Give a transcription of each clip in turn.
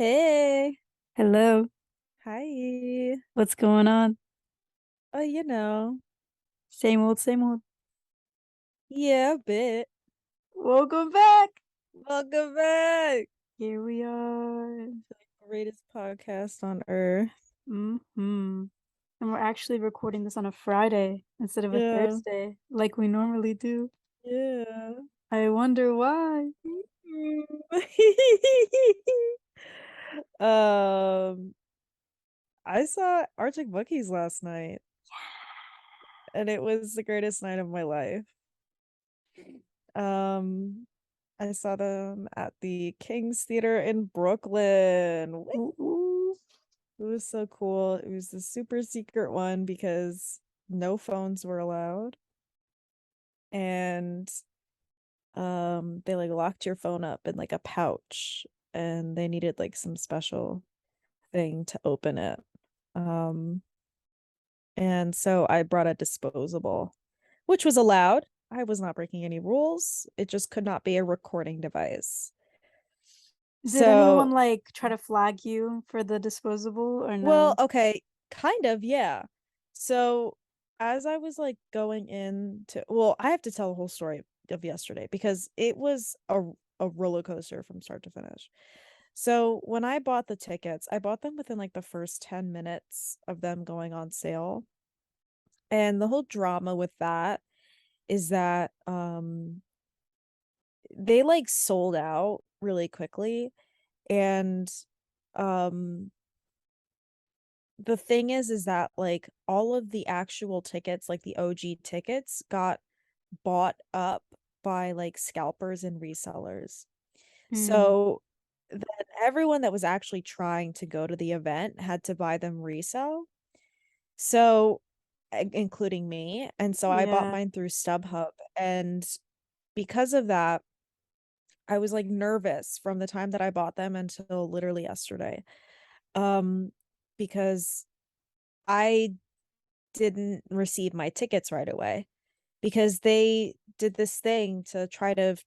Hey, Hello, hi. what's going on? Oh, Same old, same old. yeah, a bit. Welcome back. Welcome back. Here we are. Greatest podcast on earth. And we're actually recording this on a Friday instead of a Yeah, Thursday, like we normally do. yeah. I wonder why. Um, I saw Arctic Monkeys last night, and it was the greatest night of my life. Um, I saw them at the King's Theater in Brooklyn. Ooh, ooh. It was so cool. It was the super secret one because no phones were allowed. And they like locked your phone up in like a pouch and they needed like some special thing to open it. Um and so I brought a disposable, which was allowed. I was not breaking any rules. It just could not be a recording device. Did anyone So, like try to flag you for the disposable or well, no? okay, kind of, yeah. So, as I was like going into, well, I have to tell the whole story of yesterday because it was a roller coaster from start to finish. So, when I bought the tickets, I bought them within like the first 10 minutes of them going on sale. And the whole drama with that is that they like sold out really quickly and um the thing is that like all of the actual tickets, like the OG tickets, got bought up by like scalpers and resellers. Hmm. So then everyone that was actually trying to go to the event had to buy them resell. So including me. And so I bought Yeah. mine through StubHub. And because of that, I was like nervous from the time that I bought them until literally yesterday. Um, because I didn't receive my tickets right away because they did this thing to try to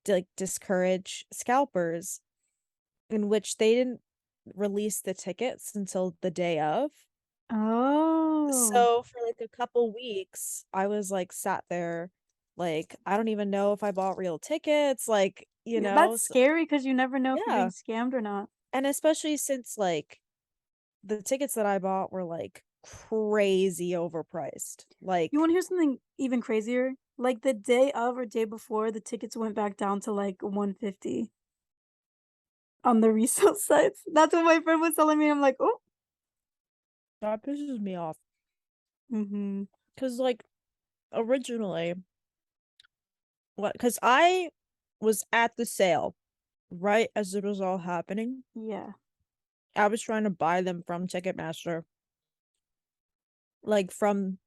like discourage scalpers in which they didn't release the tickets until the day of. Oh. So for like a couple weeks, I was like sat there like I don't even know if I bought real tickets, like, Yeah, that's so, scary because you never know if you're being yeah. scammed or not. And especially since like the tickets that I bought were like crazy overpriced. You Like, want to hear something even crazier? Like the day of or day before, the tickets went back down to like 150 on the resale sites. That's what my friend was telling me. I'm like, oh. that pisses me off. Mm-hmm. Because, like, originally, what? Because I was at the sale right as it was all happening. Yeah. I was trying to buy them from Ticketmaster, like from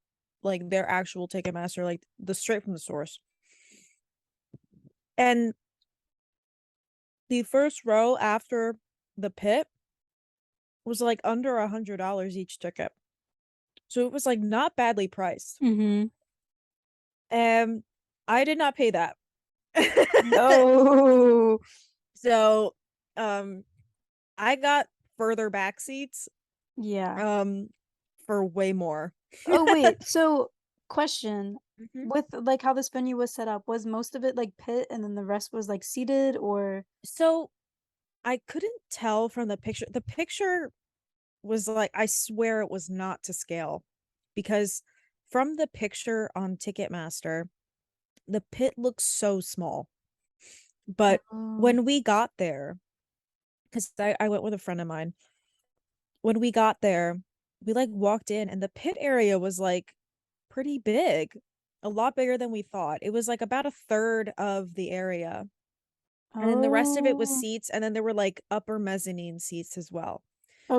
like their actual Ticketmaster, like the straight from the source. And the first row after the pit was like under $100 each ticket. So it was like not badly priced. Mm-hmm. And I did not pay that. No. So um I got further back seats Yeah. um for way more. Oh, wait. So, question. Mhm. With like how this venue was set up, was most of it like pit and then the rest was like seated or So I couldn't tell from the picture. The picture was like, I swear it was not to scale because from the picture on Ticketmaster, the pit looks so small. But Oh. when we got there, because I went with a friend of mine, when we got there, we like walked in and the pit area was like pretty big, a lot bigger than we thought. It was like about a third of the area. And then the rest of it was Oh. seats, and then there were like upper mezzanine seats as well.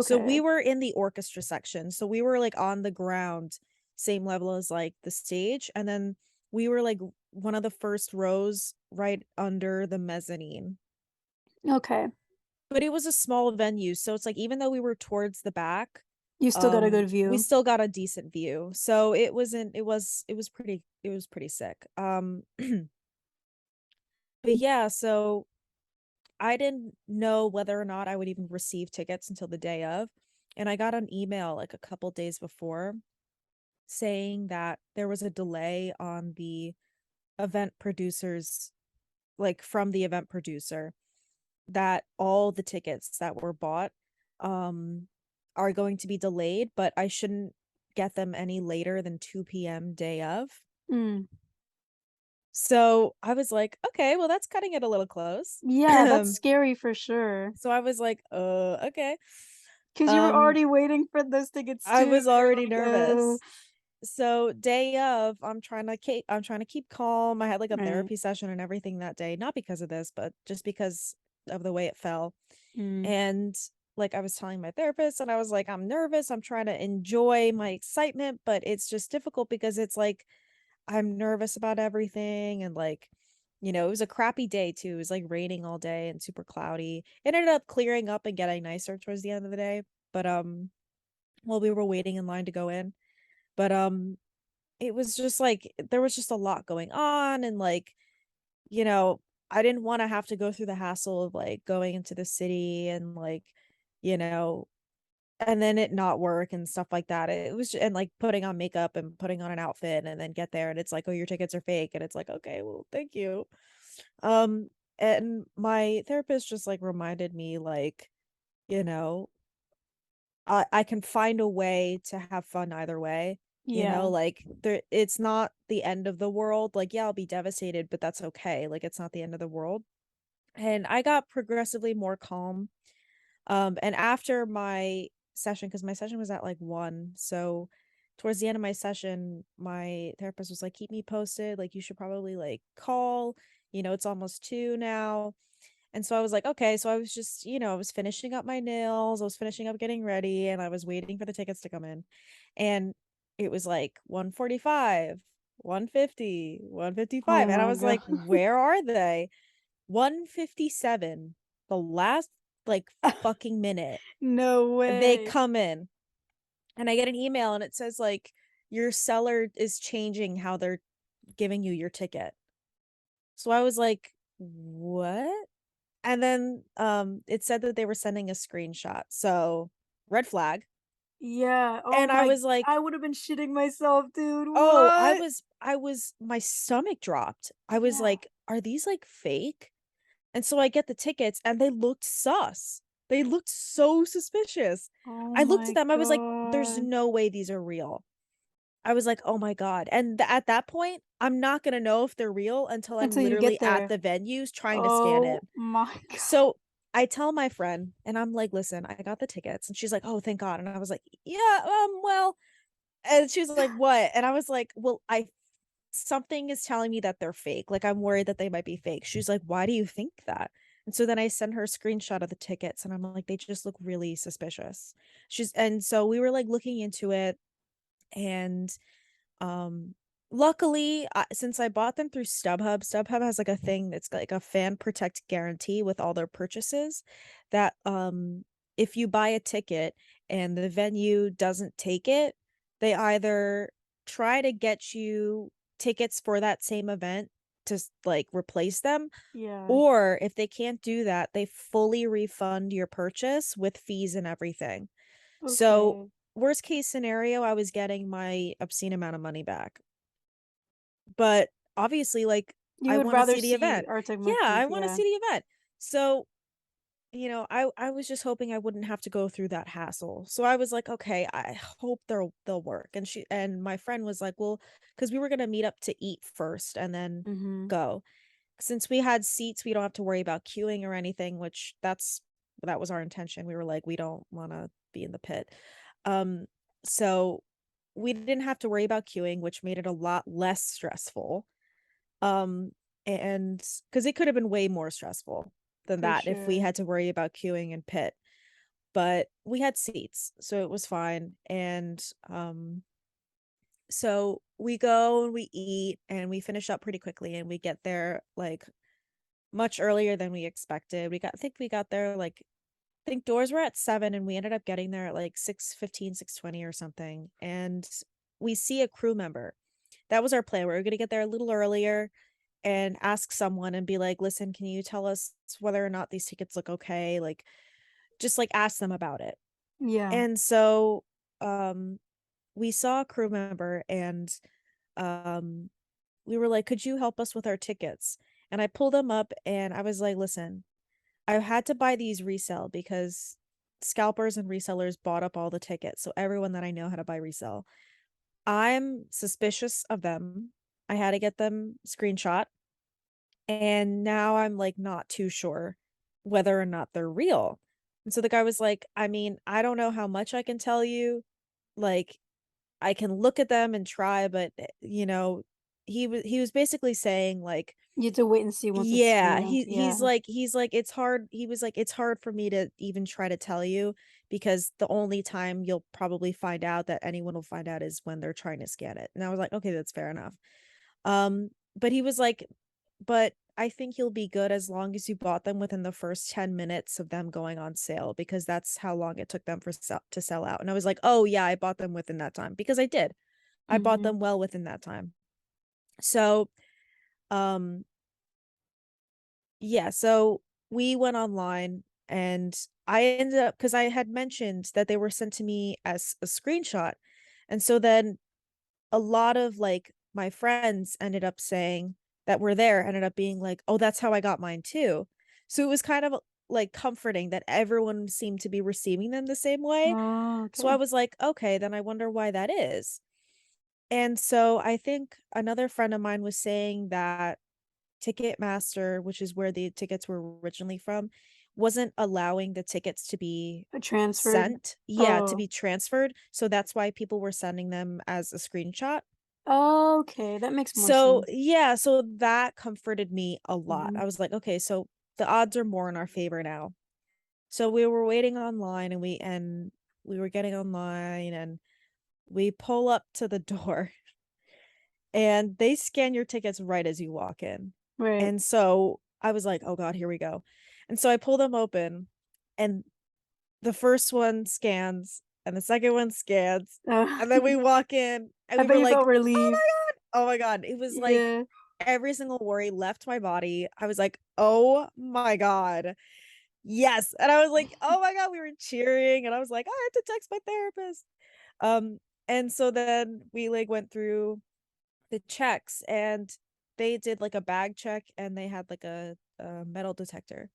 So we Okay. were in the orchestra section. So we were like on the ground, same level as like the stage. And then we were like one of the first rows right under the mezzanine. Okay. But it was a small venue. So it's like even though we were towards the back, You still got a good we view. still got a decent view. So it was pretty sick. But yeah, so I didn't know whether or not I would even receive tickets until the day of. And I got an email like a couple days before saying that there was a delay on the event producers, like from the event producer, that all the tickets that were bought um are going to be delayed, but I shouldn't get them any later than 2 p.m. day of. Mm. So I was like, okay, well, that's cutting it a little close. Yeah, that's scary for sure. So I was like, okay. 'Cause you were Um, already waiting for those tickets I too. was You're already like, "Oh." nervous. So day of, I'm trying to keep calm. I had like a Right. therapy session and everything that day, not because of this, but just because of the way it fell. Mm. And like I was telling my therapist, and I was like, I'm nervous. I'm trying to enjoy my excitement, but it's just difficult because it's like I'm nervous about everything. And like, it was a crappy day too. It was like raining all day and super cloudy. It ended up clearing up and getting nicer towards the end of the day. But while we were waiting in line to go in. But it was just like there was just a lot going on, and like, you know, I didn't want to have to go through the hassle of like going into the city and like, you know, and then it not work and stuff like that. It was and like putting on makeup and putting on an outfit and then get there and it's like, "Oh, your tickets are fake." And it's like, "Okay, well, thank you." Um and my therapist just like reminded me like, you know, I can find a way to have fun either way. Yeah. Like it's not the end of the world. Like, yeah, I'll be devastated, but that's okay. Like it's not the end of the world. And I got progressively more calm. And after my session, because my session was at like 1, so towards the end of my session, my therapist was like, keep me posted. Like, you should probably like call. It's almost 2 now. And so I was like, okay. So I was just, I was finishing up my nails, I was finishing up getting ready, and I was waiting for the tickets to come in. And it was like 1:45, 1:50, Oh 1:55. And I my was god. like, where are they? 1:57, the last like fucking minute, No they way. come in. And I get an email and it says like your seller is changing how they're giving you your ticket. So I was like, what? And then it said that they were sending a screenshot. So red flag. Yeah. Oh And I my was like, I would have been shitting myself, dude. "Oh, What? my stomach dropped." I was Yeah. like, "Are these like fake?" And so I get the tickets and they looked sus. They looked so suspicious. Oh I looked at my them. I was like, "There's god. no way these are real." I was like, "Oh my god." And at that point, I'm not going to know if they're real until I'm Until you literally get at there. the venues trying to scan Oh in. my god. So I tell my friend and I'm like, "Listen, I got the tickets." And she's like, "Oh, thank God." And I was like, "Yeah, well," and she was like, "What?" And I was like, "Well, I something is telling me that they're fake. Like I'm worried that they might be fake." She's like, "Why do you think that?" And so then I send her a screenshot of the tickets and I'm like, "They just look really suspicious." And so we were like looking into it, and luckily, since I bought them through StubHub has like a thing that's like a fan protect guarantee with all their purchases, that if you buy a ticket and the venue doesn't take it, they either try to get you tickets for that same event to like replace them, Yeah. or if they can't do that, they fully refund your purchase with fees and everything. So, Okay. worst case scenario, I was getting my obscene amount of money back. But obviously, like, You I would want to rather see the see event. Arctic Yeah, I Monkeys, want to yeah. see the event. So, I was just hoping I wouldn't have to go through that hassle. So I was like, okay, I hope they'll work. And my friend was like, well, because we were gonna meet up to eat first and then Mhm. go. Since we had seats, we don't have to worry about queuing or anything, which that was our intention. We were like, we don't want to be in the pit. Um, so we didn't have to worry about queuing, which made it a lot less stressful. Um, and because it could have been way more stressful than For that if we sure. had to worry about queuing and pit. But we had seats, so it was fine. And so we go and we eat and we finish up pretty quickly and we get there like much earlier than we expected. I think we got there like, I think doors were at 7 and we ended up getting there at like 6:15, 6:20 or something. And we see a crew member. That was our plan. We were going to get there a little earlier and ask someone and be like, "Listen, can you tell us whether or not these tickets look okay?" Like, just, like, ask them about it. Yeah. And so, um, we saw a crew member and, um, we were like, "Could you help us with our tickets?" And I pulled them up and I was like, "Listen, I had to buy these resale because scalpers and resellers bought up all the tickets, so everyone that I know had to buy resell. I'm suspicious of them. I had to get them screenshot, and now I'm, like, not too sure whether or not they're real." And so the guy was like, "I mean, I don't know how much I can tell you, like, I can look at them and try, but, he was basically saying, like, You have to wait and see once it's yeah, scanned, yeah. he's like, "It's hard," he was like, "It's hard for me to even try to tell you because the only time you'll probably find out that anyone will find out is when they're trying to scan it." And I was like, "Okay, that's fair enough." But he was like, "But I think you'll be good as long as you bought them within the first 10 minutes of them going on sale because that's how long it took them to sell out." And I was like, "Oh, yeah, I bought them within that time," because I did. I bought Mhm. them well within that time. So, um yeah, so we went online and I ended up because I had mentioned that they were sent to me as a screenshot. And so then a lot of like my friends ended up saying that were there ended up being like, "Oh, that's how I got mine too." So it was kind of like comforting that everyone seemed to be receiving them the same way. Oh, So I okay. was like, "Okay, then I wonder why that is." And so I think another friend of mine was saying that Ticketmaster, which is where the tickets were originally from, wasn't allowing the tickets to be Transferred? sent, yeah, to Oh. be transferred, so that's why people were sending them as a screenshot. Okay, that makes more So, sense. yeah, so that comforted me a lot. Mhm. I was like, "Okay, so the odds are more in our favor now." So we were waiting online and we were getting online and we pull up to the door and they scan your tickets right as you walk in. Right. And so I was like, "Oh god, here we go." And so I pull them open and the first one scans and the second one scans, Uh, and then we walk in and I we bet were you like, felt relieved. oh my god." It was like Yeah. every single worry left my body. I was like, "Oh my god. Yes." And I was like, "Oh my god," we were cheering and I was like, "I have to text my therapist." Um, and so then we like went through the checks and they did like a bag check and they had like a metal detector.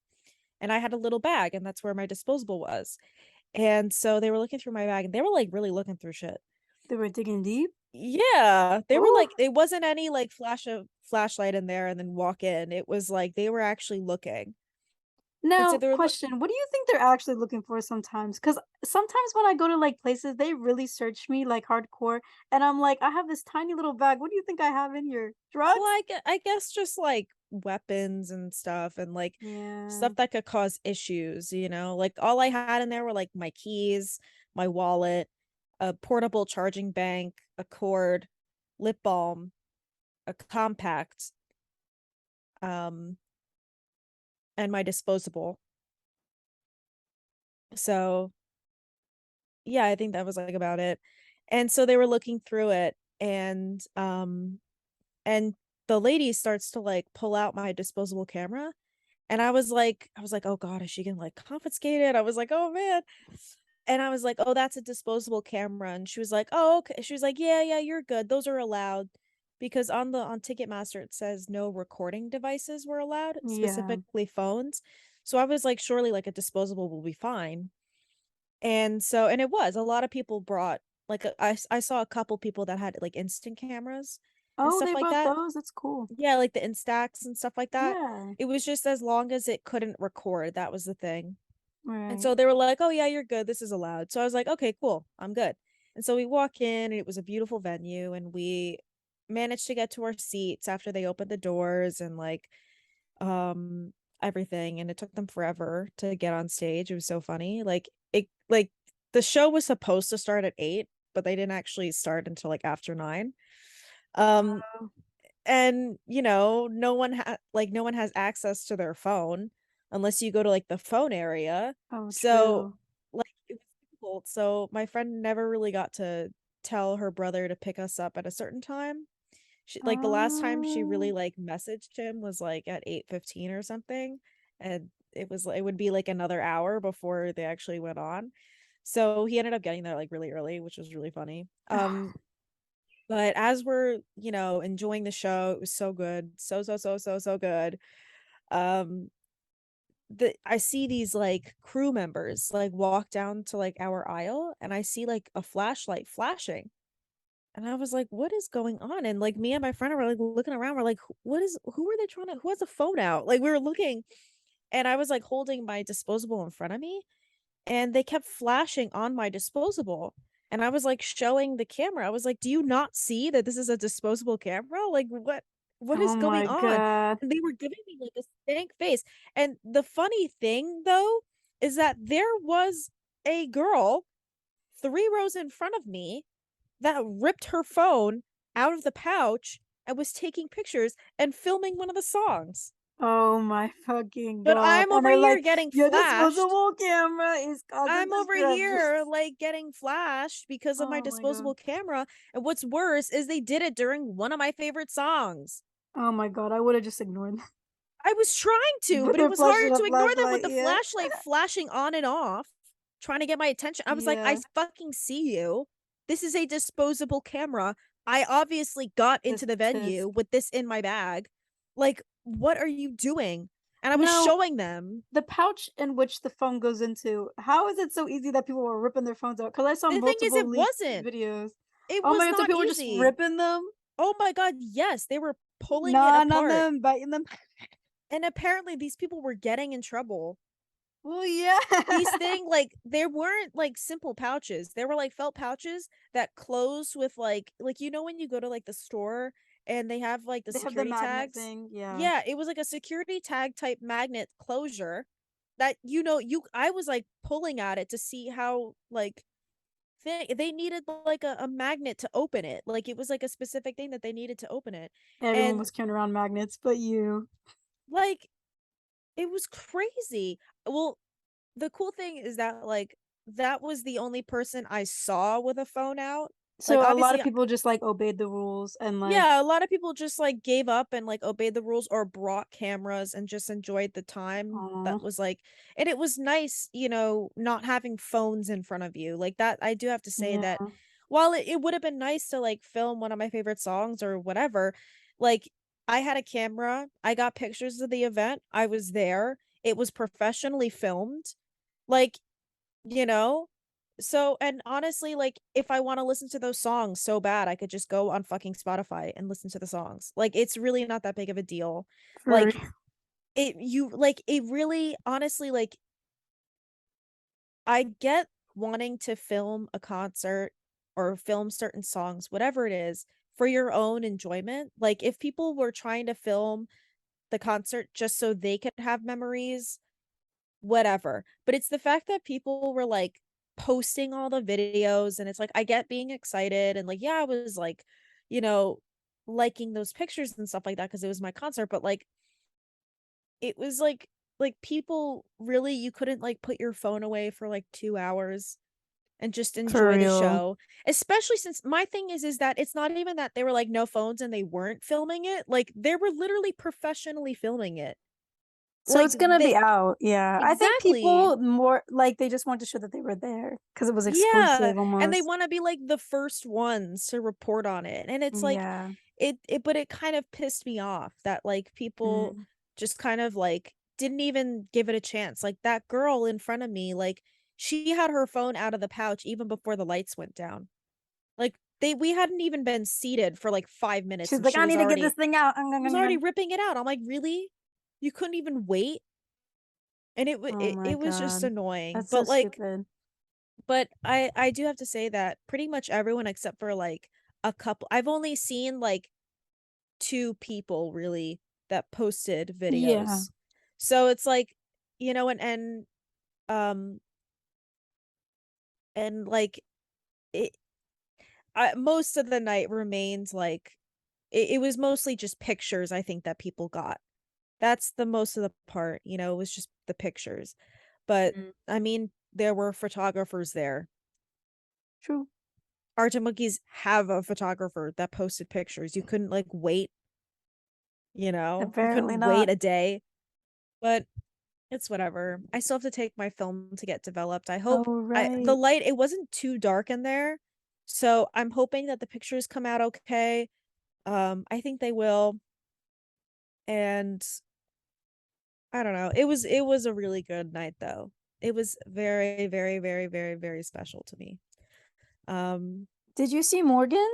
And I had a little bag and that's where my disposable was. And so they were looking through my bag and they were like really looking through shit. They were digging deep? Yeah, they were Ooh. like it wasn't any like flashlight in there and then walk in. It was like they were actually looking. And so Now, they were question, what do you think they're actually looking for sometimes? Because sometimes when I go to, like, places, they really search me, like, hardcore, and I'm like, "I have this tiny little bag, what do you think I have in here? well, Drugs?" I guess just like weapons and stuff and like Yeah. stuff that could cause issues, you know? Like all I had in there were like my keys, my wallet, a portable charging bank, a cord, lip balm, a compact, um, and my disposable. So yeah, I think that was like about it. And so they were looking through it and the lady starts to like pull out my disposable camera. And I was like, "Oh god, is she gonna, like, confiscate it?" I was like, "Oh, man." And I was like, "Oh, that's a disposable camera." And she was like, "Oh, okay." She was like, "Yeah, yeah, you're good. Those are allowed." Because on Ticketmaster, it says no recording devices were allowed, Yeah. specifically phones. So I was like, "Surely, like, a disposable will be fine." And so and it was. A lot of people brought like, I saw a couple people that had, like, instant cameras and Oh, stuff they like brought that. those? That's cool. Yeah, like the Instax and stuff like that. Yeah. It was just as long as it couldn't record, that was the thing. And Right. so they were like, "Oh, yeah, you're good. This is allowed." So I was like, "Okay, cool. I'm good." And so we walk in, and it was a beautiful venue, and we managed to get to our seats after they opened the doors and like everything, and it took them forever to get on stage. It was so funny. Like the show was supposed to start at 8, but they didn't actually start until like after 9. Um Oh. and, no one has access to their phone unless you go to, like, the phone area. Oh, So, true. like, it was difficult. So, my friend never really got to tell her brother to pick us up at a certain time. Like the last time she really Oh. like messaged him was like at 8:15 or something, and it would be like another hour before they actually went on. So he ended up getting there like really early, which was really funny. But as we're, enjoying the show, it was so good. So, so, so, so, so good. Um, I see these like crew members like walk down to like our aisle and I see like a flashlight flashing. And I was like, what is going on? And like me and my friend were like looking around, we're like, who are they trying to, who has a phone out? Like we were looking and I was like holding my disposable in front of me and they kept flashing on my disposable. And I was like showing the camera. I was like, "Do you not see that this is a disposable camera? Like what Oh is going my on?" god. And they were giving me like a stank face. And the funny thing though is that there was a girl 3 rows in front of me that ripped her phone out of the pouch and was taking pictures and filming one of the songs. Oh my fucking But god. I'm And over they're here like, getting "Your flashed. disposable camera is causing I'm over here disturbance." like getting flashed because of my Oh my god. disposable camera. And what's worse is they did it during one of my favorite songs. Oh my god, I would've just ignored them. I was trying to, But but it they're was flashing hard a to ignore them with flashlight, the yeah. flashlight flashing on and off, trying to get my attention. I was like, I Yeah. fucking see you. This is a disposable camera. I obviously got into Tisk the tisk. venue with this in my bag. Like, what are you doing? And I was Now, showing them. the pouch in which the phone goes into, how is it so easy that people were ripping their phones out? Because I saw The thing is, multiple it leaked wasn't. videos. It Oh my was god, so not people were just easy. ripping them? Oh my god, yes, they were pulling it Gnawing on apart. them, biting them? And apparently these people were getting in trouble. Well, yeah. Like they weren't like simple pouches. They were like felt pouches that close with like when you go to like the store and they have like the They have the security magnet tags. thing, yeah. Yeah, it was like a security tag type magnet closure that you I was like pulling at it to see how like they needed like a magnet to open it. Like it was like a specific thing that they needed to open it. Everyone And was carrying around magnets, but you. like it was crazy. Well, the cool thing is that that was the only person I saw with a phone out. Like So a lot of obviously people just, like, obeyed the rules and, like, yeah, a lot of people just like gave up and like obeyed the rules or brought cameras and just enjoyed the time aw, that was like and it was nice, not having phones in front of you. Like that I do have to say that yeah. while it would have been nice to like film one of my favorite songs or whatever, like I had a camera, I got pictures of the event, I was there, it was professionally filmed. Like you know? So, and honestly, like, if I want to listen to those songs so bad, I could just go on fucking Spotify and listen to the songs. Like, it's really not that big of a deal. For Like, real. it really, honestly, like, I get wanting to film a concert or film certain songs, whatever it is, for your own enjoyment. Like, if people were trying to film the concert just so they could have memories, whatever. But it's the fact that people were like posting all the videos and it's like I get being excited and like yeah, I was like, you know, liking those pictures and stuff like that because it was my concert, but like it was like people really you couldn't like put your phone away for like 2 hours and just For enjoy the real. show. Especially since my thing is that it's not even that they were like no phones and they weren't filming it. Like they were literally professionally filming it. So Like it's gonna be they out, yeah. I think exactly. people more like, they just want to show that they were there because it was Yeah, exclusive and they almost. wanna be, like, the first ones to report on it, and it's like, Yeah. but it kind of pissed me off that, like, people Mm. just kind of, like, didn't even give it a chance, like, that girl in front of me, like, she had her phone out of the pouch even before the lights went down. Like, we hadn't even been seated for, like, 5 minutes, She's and like, "I need to get this thing out." she was already ripping it out, I'm like, "Really? You couldn't even wait?" And Oh my it was just god. annoying, That's so stupid. but I do have to say that pretty much everyone except for, like, a couple I've only seen, like, 2 people really that posted Yeah. videos. So it's like, um, like, it most of the night remained, like it was mostly just pictures, I think, that people got. That's the most of the part, it was just the pictures. But, Mm. I mean, there were photographers there. True. Arctic Monkeys have a photographer that posted pictures. You couldn't like wait, you Apparently couldn't wait not. a day, but it's whatever. I still have to take my film to get developed. I Oh, hope the right. light, it wasn't too dark in there. So I'm hoping that the pictures come out okay. I think they will. And I don't know. It was a really good night though. It was very, very, very, very, very special to me. Um, Did you see Morgan?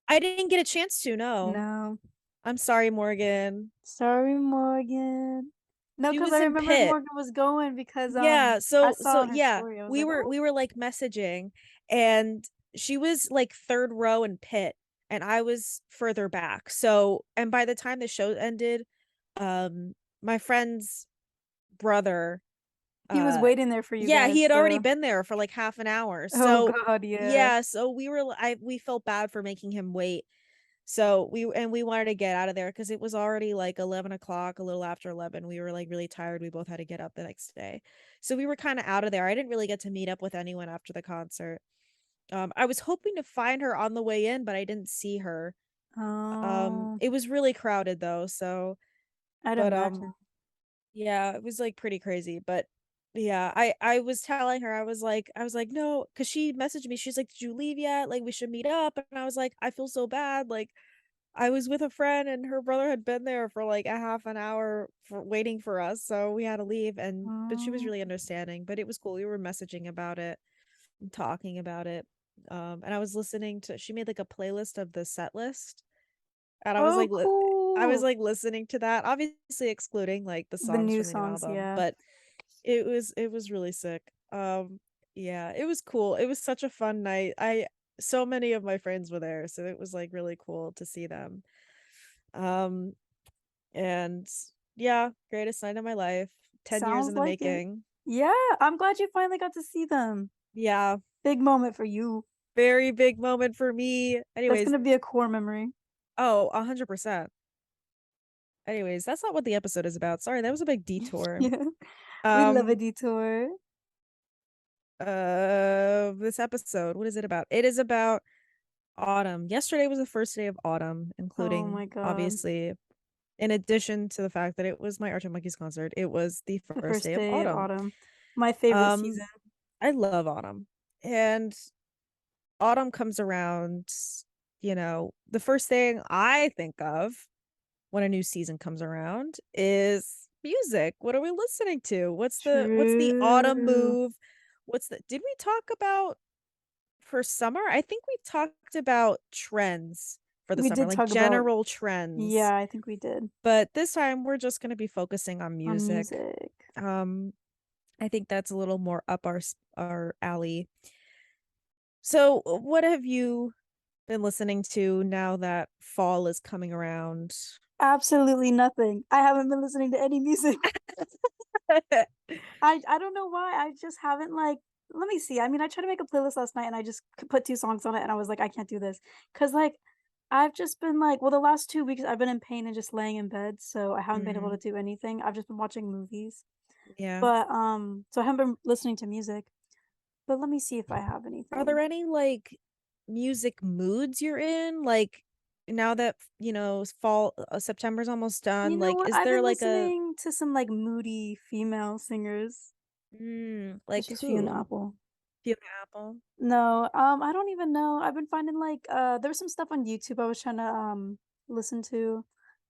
I didn't get a chance to, no. No. I'm sorry, Morgan. Sorry, Morgan. No, She because was I in remembered Pitt. Morgan was going because Yeah, I so saw on her yeah, story. I was we like, were oh, we were like messaging, and she was like third row in Pitt and I was further back. So, and by the time the show ended, um my friend's brother, he was uh waiting there for you yeah, he guys. had already So, been there for like half an hour. oh So, God, yeah. yeah, so we felt bad for making him wait. So we wanted to get out of there because it was already like 11 o'clock, a little after 11. We were like really tired. We both had to get up the next day. So we were kind of out of there. I didn't really get to meet up with anyone after the concert. I was hoping to find her on the way in, but I didn't see her. Oh, It was really crowded though. So, I'd but imagine. yeah, it was like pretty crazy. But yeah, I was telling her, I was like, no, because she messaged me. She's like, did you leave yet? Like we should meet up. And I was like, I feel so bad. Like I was with a friend and her brother had been there for like a half an hour for waiting for us, so we had to leave, and but she was Oh, really understanding, but it was cool. We were messaging about it and talking about it. And I was listening to she made like a playlist of the set list, and oh, I was cool. like listening to that, obviously excluding like the The songs new from the new songs, album, yeah. but it was really sick. Yeah, it was cool. It was such a fun night. I So many of my friends were there, so it was like really cool to see them. Um, and yeah, greatest night of my life. 10 years in Sounds the like it. making. Yeah, I'm glad you finally got to see them. Yeah, Big moment for you. very big moment for me. That's Anyways, gonna be a core memory. oh, 100%. Anyways, that's not what the episode is about. Sorry, that was a big detour. Yeah, we love a Um, detour. this episode, what is it about? It is about autumn. Yesterday was the first day of autumn, Oh including my God. obviously, in addition to the fact that it was my Arctic Monkeys concert, it was the The first first day of day of autumn. autumn. My favorite Um, season. I love autumn. And autumn comes around, the first thing I think of when a new season comes around is music. What are we listening to? What's the autumn True. move? Did we talk about for summer? I think we talked about trends for the We summer, did like talk about, general trends. yeah, I think we did. But this time we're just going to be focusing on On music. music. Um, I think that's a little more up our alley. So, what have you been listening to now that fall is coming around? Absolutely nothing. I haven't been listening to any music. I don't know why. I just haven't like let me see. I mean, I tried to make a playlist last night and I just put 2 songs on it and I was like, I can't do this. 'Cause like I've just been like, well, the last 2 weeks I've been in pain and just laying in bed, so I haven't been able to Mm, do anything. I've just been watching movies. yeah. But so I haven't been listening to music. But let me see if I have Are there anything. any like music moods you're in? Like now that, fall September's almost You done, know like what? is I've there been like a listening to some like moody female singers. It's like just Fiona who? Apple. Fiona Apple? No, I don't even know. I've been finding like there was some stuff on YouTube I was trying to listen to.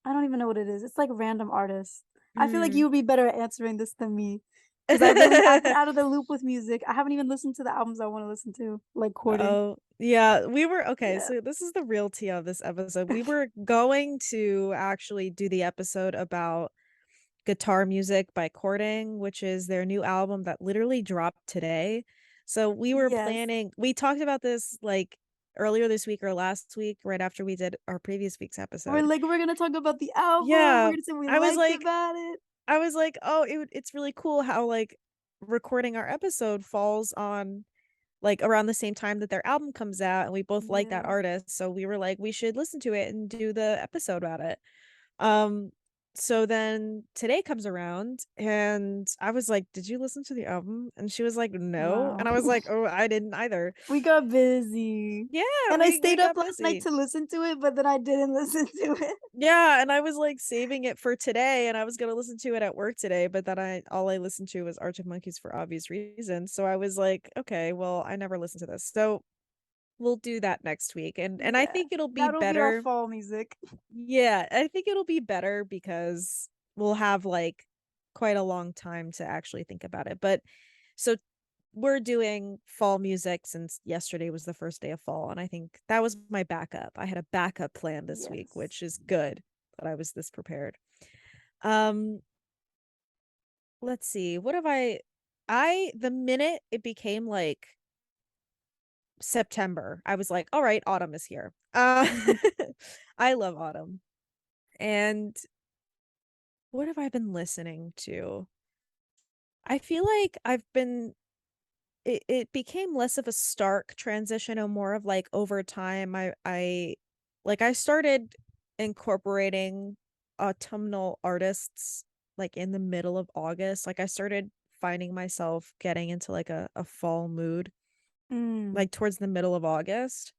I don't even know what it is. It's like random artists. I feel like you Mm. would be better at answering this than me. Because I've been out of the loop with music. I haven't even listened to the albums I want to listen to, like courting. Oh, yeah, we were okay, Yeah. so this is the real tea of this episode. We were going to actually do the episode about Guitar Music by Courting, which is their new album that literally dropped today. So Yes. we talked about this like earlier this week or last week, right after we did our previous week's We're episode. like we're gonna talk about the album. We're Yeah, gonna say what we I was liked like, about it. oh, it's really cool how like recording our episode falls on like around the same time that their album comes out, and we both like that Yeah. artist, so we were like we should listen to it and do the episode about it. um So then today comes around and I was like, "Did you listen to the album?" And she was like, "No." And Wow. I was like, "Oh, I didn't either." We got busy. Yeah, And I we stayed up got last night busy. to listen to it, but then I didn't listen to it. Yeah, and I was like saving it for today and I was gonna listen to it at work today, but then I all I listened to was Arctic Monkeys for obvious reasons. So I was like, okay, well, I never listened to this. So we'll do that next week. And I Yeah. think it'll be That'll be our better. fall music. Yeah, I think it'll be better because we'll have like quite a long time to actually think about it. But so we're doing fall music since yesterday was the first day of fall, and I think that was my backup. I had a backup plan this week, Yes. which is good that I was this prepared. Um, let's see. What have I the minute it became like September, I was like, all right, autumn is here. I love autumn. And what have I been listening to? I feel like it became less of a stark transition and more of like over time I started incorporating autumnal artists like in the middle of August. Like I started finding myself getting into like a fall mood Mm. like towards the middle of August.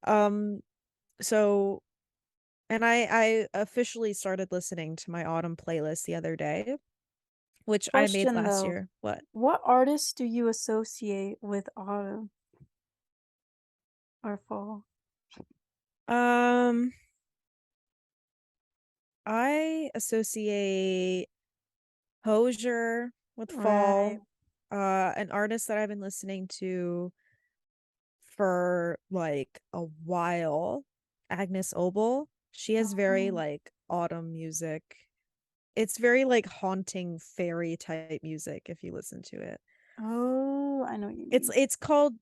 Um so and I officially started listening to my autumn playlist the other day, which I made Question last though, year. What? what artists do you associate with autumn or fall? Um I associate Hosier with Right. fall. An artist that I've been listening to for like a while, Agnes Obel. She has very Oh. like autumn music. It's very like haunting fairy type music if you listen to it. Oh, I know what you mean.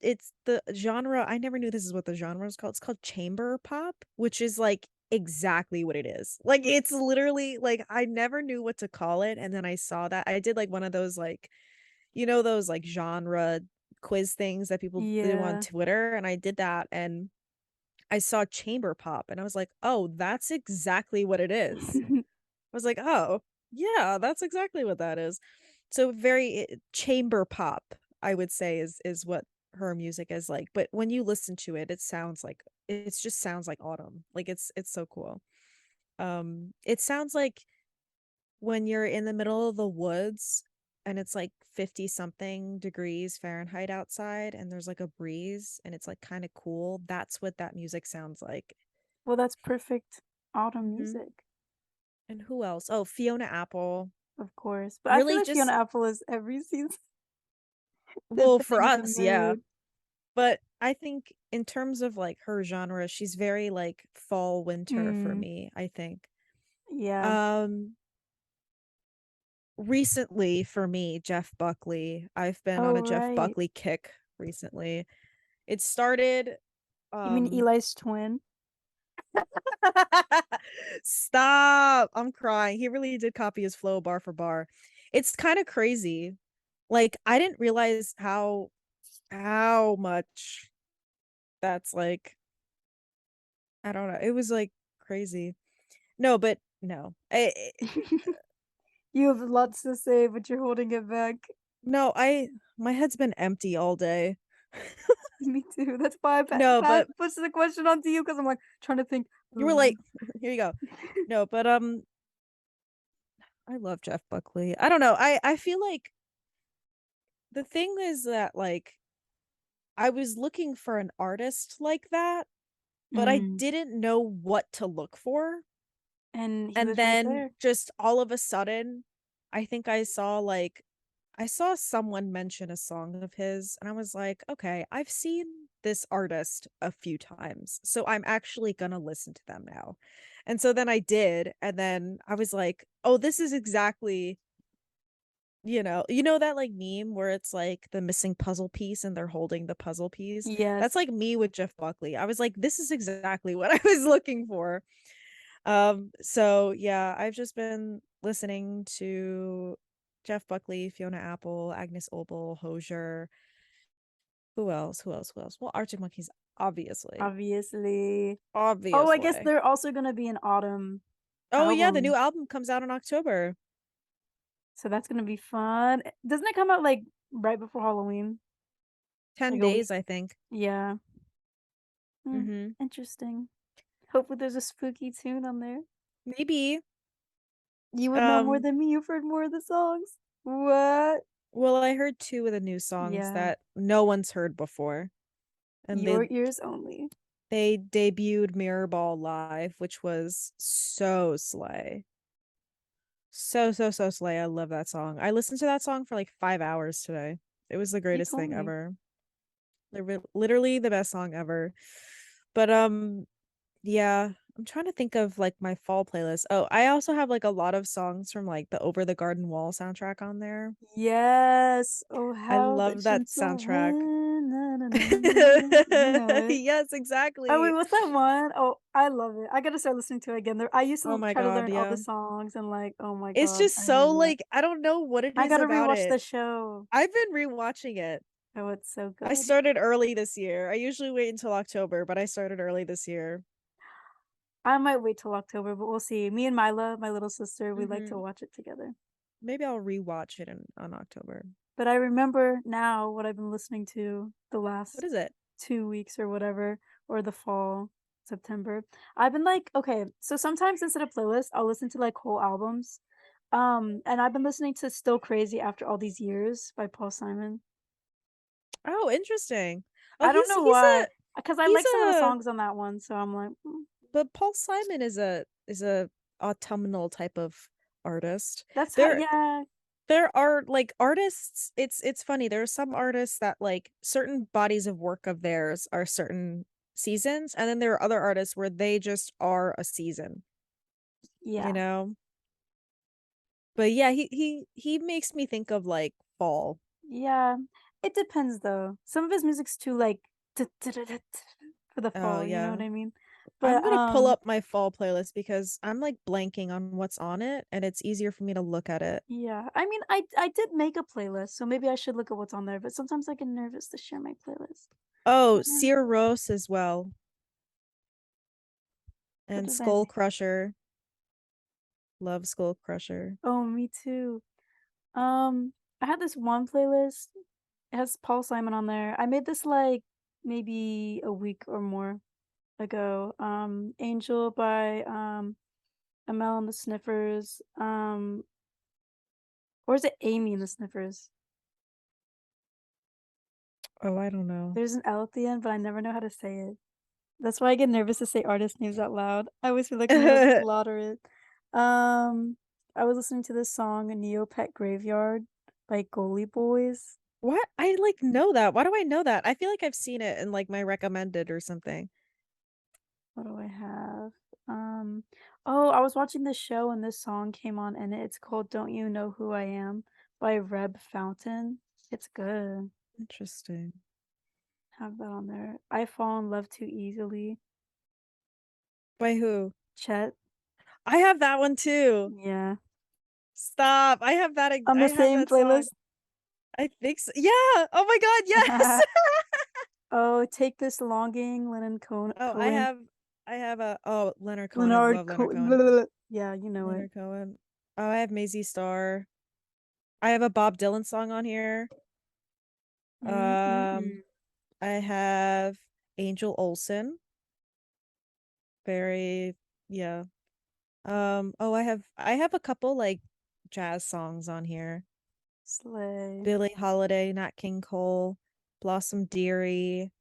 It's the genre. I never knew this is what the genre is called. It's called chamber pop, which is like exactly what it is. Like it's literally like I never knew what to call it, and then I saw that. I did like one of those like those like genre quiz things that people do on Yeah. Twitter, and I did that and I saw chamber pop and I was like, "Oh, that's exactly what it is." I was like, "Oh, yeah, that's exactly what that is." So very chamber pop, I would say is what her music is like. But when you listen to it, it just sounds like autumn. Like it's so cool. It sounds like when you're in the middle of the woods and it's like 50 something degrees Fahrenheit outside and there's like a breeze and it's like kind of cool. That's what that music sounds like. Well, that's perfect autumn Hmm. music, And who else? Oh, Fiona Apple. of course. But I feel Really like Fiona just Apple is every season, well for depending on the us, yeah. mood. But I think in terms of like her genre, she's very like fall winter for Mm, me, I think. yeah. Um Recently for me, Jeff Buckley. I've been on Oh, a Jeff right. Buckley kick recently. It started You mean um Eli's twin? stop. I'm crying. He really did copy his flow bar for bar. It's kind of crazy. Like I didn't realize how much that's like I don't know. It was like crazy. No, but no. You have lots to say, but you're holding it back. No, I my head's been empty all day. Me too. That's why No, I but pushed the question onto you because I'm like trying to think. you were like, here you go. No, but I love Jeff Buckley. I don't know. I feel like the thing is that like I was looking for an artist like that, but I Mm, didn't know what to look for. and he And was right then there. just all of a sudden, I think I saw someone mention a song of his and I was like, okay, I've seen this artist a few times. So I'm actually going to listen to them now. And so then I did and then I was like, oh, this is exactly that like meme where it's like the missing puzzle piece and they're holding the puzzle piece. That's Yes. like me with Jeff Buckley. I was like, this is exactly what I was looking for. So yeah, I've just been listening to Jeff Buckley, Fiona Apple, Agnes Obel, Hosier. Who else? Who else? Who else? Well, Arctic Monkeys, obviously. Obviously. Oh, I guess Obviously. they're also gonna be in autumn. Oh yeah, the new album. album comes out in October. So that's gonna be fun. Doesn't it come out, like, right before Halloween? 10 Like, a week? days, I think. Yeah. Hmm, Hmm. interesting. Hopefully there's a spooky tune on there. Maybe. You would know more Um, than me, you've heard more of the songs. What? well, I heard two of the new songs Yeah. that no one's heard before. And Your ears only. they debuted Mirror Ball live, which was so slay. So slay. I love that song. I listened to that song for like 5 hours today. It was the You greatest told thing me. ever. Literally the best song ever. But yeah, I'm trying to think of like my fall playlist. Oh, I also have like a lot of songs from like the Over the Garden Wall soundtrack on there. Yes. Oh, I how the love that gentle soundtrack. wind. Na, na, na, na. You know it. Yes, Oh, wait, exactly. what's that one? Oh, I love it. I gotta start listening to it again. There, I used Oh to my try to God, learn all the yeah. songs and like, oh my It's god, just I so remember that. like I don't know what it I is gotta about rewatch the it. show. I've been rewatching it. Oh, it's so I good. started early this year. I usually wait until October, but I started early this year. I might wait till October, but we'll see. Me and Mila, my little sister, we like to Hmm. watch it together. Maybe I'll rewatch it on October. But I remember now what I've been listening to the What last is it? 2 weeks or whatever, or the fall, September. I've been like, okay, so sometimes instead of playlists, I'll listen to like whole albums. And I've been listening to Still Crazy After All These Years by Paul Simon. Oh, interesting. Oh, I don't he's know he's why, a because I he's like some of the a songs on that one, so I'm like, but Paul Simon is a autumnal type of artist. that's how, There yeah, there are like artists, it's funny. There are some artists that like certain bodies of work of theirs are certain seasons, and then there are other artists where they just are a season, you yeah, know? But yeah, he makes me think of like fall. yeah. It depends though. Some of his music's too like for the Oh fall, you know what yeah. I mean? I'm But gonna pull up my fall playlist because I'm like blanking on what's on it and it's easier for me to look at it. yeah. I mean, I did make a playlist, so maybe I should look at what's on there, but sometimes I get nervous to share my playlist. Oh, Mm, Sear Rose as well. what And does that Skull mean? Crusher. Love Skull Crusher. Oh, me too. Um, I had this one playlist. It has Paul Simon on there. I made this like maybe a week or more ago. Angel by Amel and the Sniffers. Or is it Amy and the Sniffers? Oh, I don't know. There's an L at the end, but I never know how to say it. That's why I get nervous to say artist names out loud. I always feel like I'm gonna slaughter it. Um, I was listening to this song, Neopet Graveyard by Goalie Boys. What? I like know that. Why do I know that? I feel like I've seen it in like my recommended or something. What do I have? Um, oh, I was watching this show and this song came on and it's called Don't You Know Who I Am by Reb Fountain. It's good. Interesting. Have that on there. I Fall in Love Too Easily. By who? Chet. I have that one too. Yeah. Stop. On I the have same that song. playlist. I think so. Yeah. Oh my God, yes. Oh, Take This Longing, Lennon Oh, Cohen. I have a oh Leonard Cohen. I Leonard love Leonard Cohen. Cohen. Yeah, you know it. Leonard Cohen. Oh, I have Maisie Starr. I have a Bob Dylan song on here. Um, Mm-mm-mm. I have Angel Olsen. Very, yeah. Oh, I have a couple like jazz songs on here. Slay. Billie Holiday, Nat King Cole, Blossom Dearie,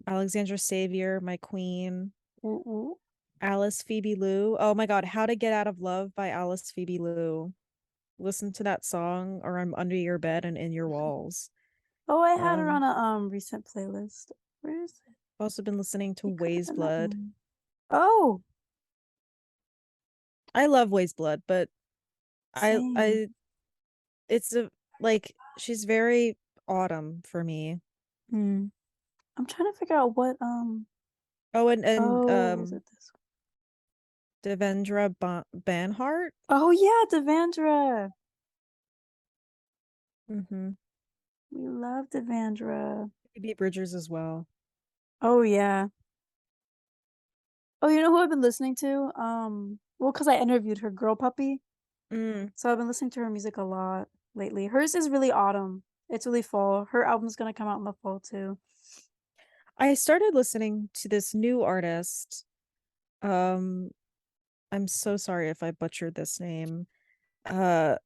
Alexandra Savior, My Queen, Ooh, ooh. Alice Phoebe Lou. Oh my God, How to Get Out of Love by Alice Phoebe Lou. Listen to that song or I'm under your bed and in your walls. Oh, I had her Um, on a recent playlist. Where is it? I've also been listening to It could have Way's been that Blood. one. Oh, I love Way's Blood, but same. I it's a like she's very autumn for me. Hmm. I'm trying to figure out what Oh, and oh, was it this one? Devendra Banhart. Oh yeah, Devandra. Mm-hmm. We love Devandra. Phoebe Bridgers as well. Oh yeah. Oh, you know who I've been listening to? 'cause I interviewed her girl puppy, Mm. so I've been listening to her music a lot lately. Hers is really autumn. It's really fall. Her album's gonna come out in the fall too. I started listening to this new artist. Um, I'm so sorry if I butchered this name. Uh,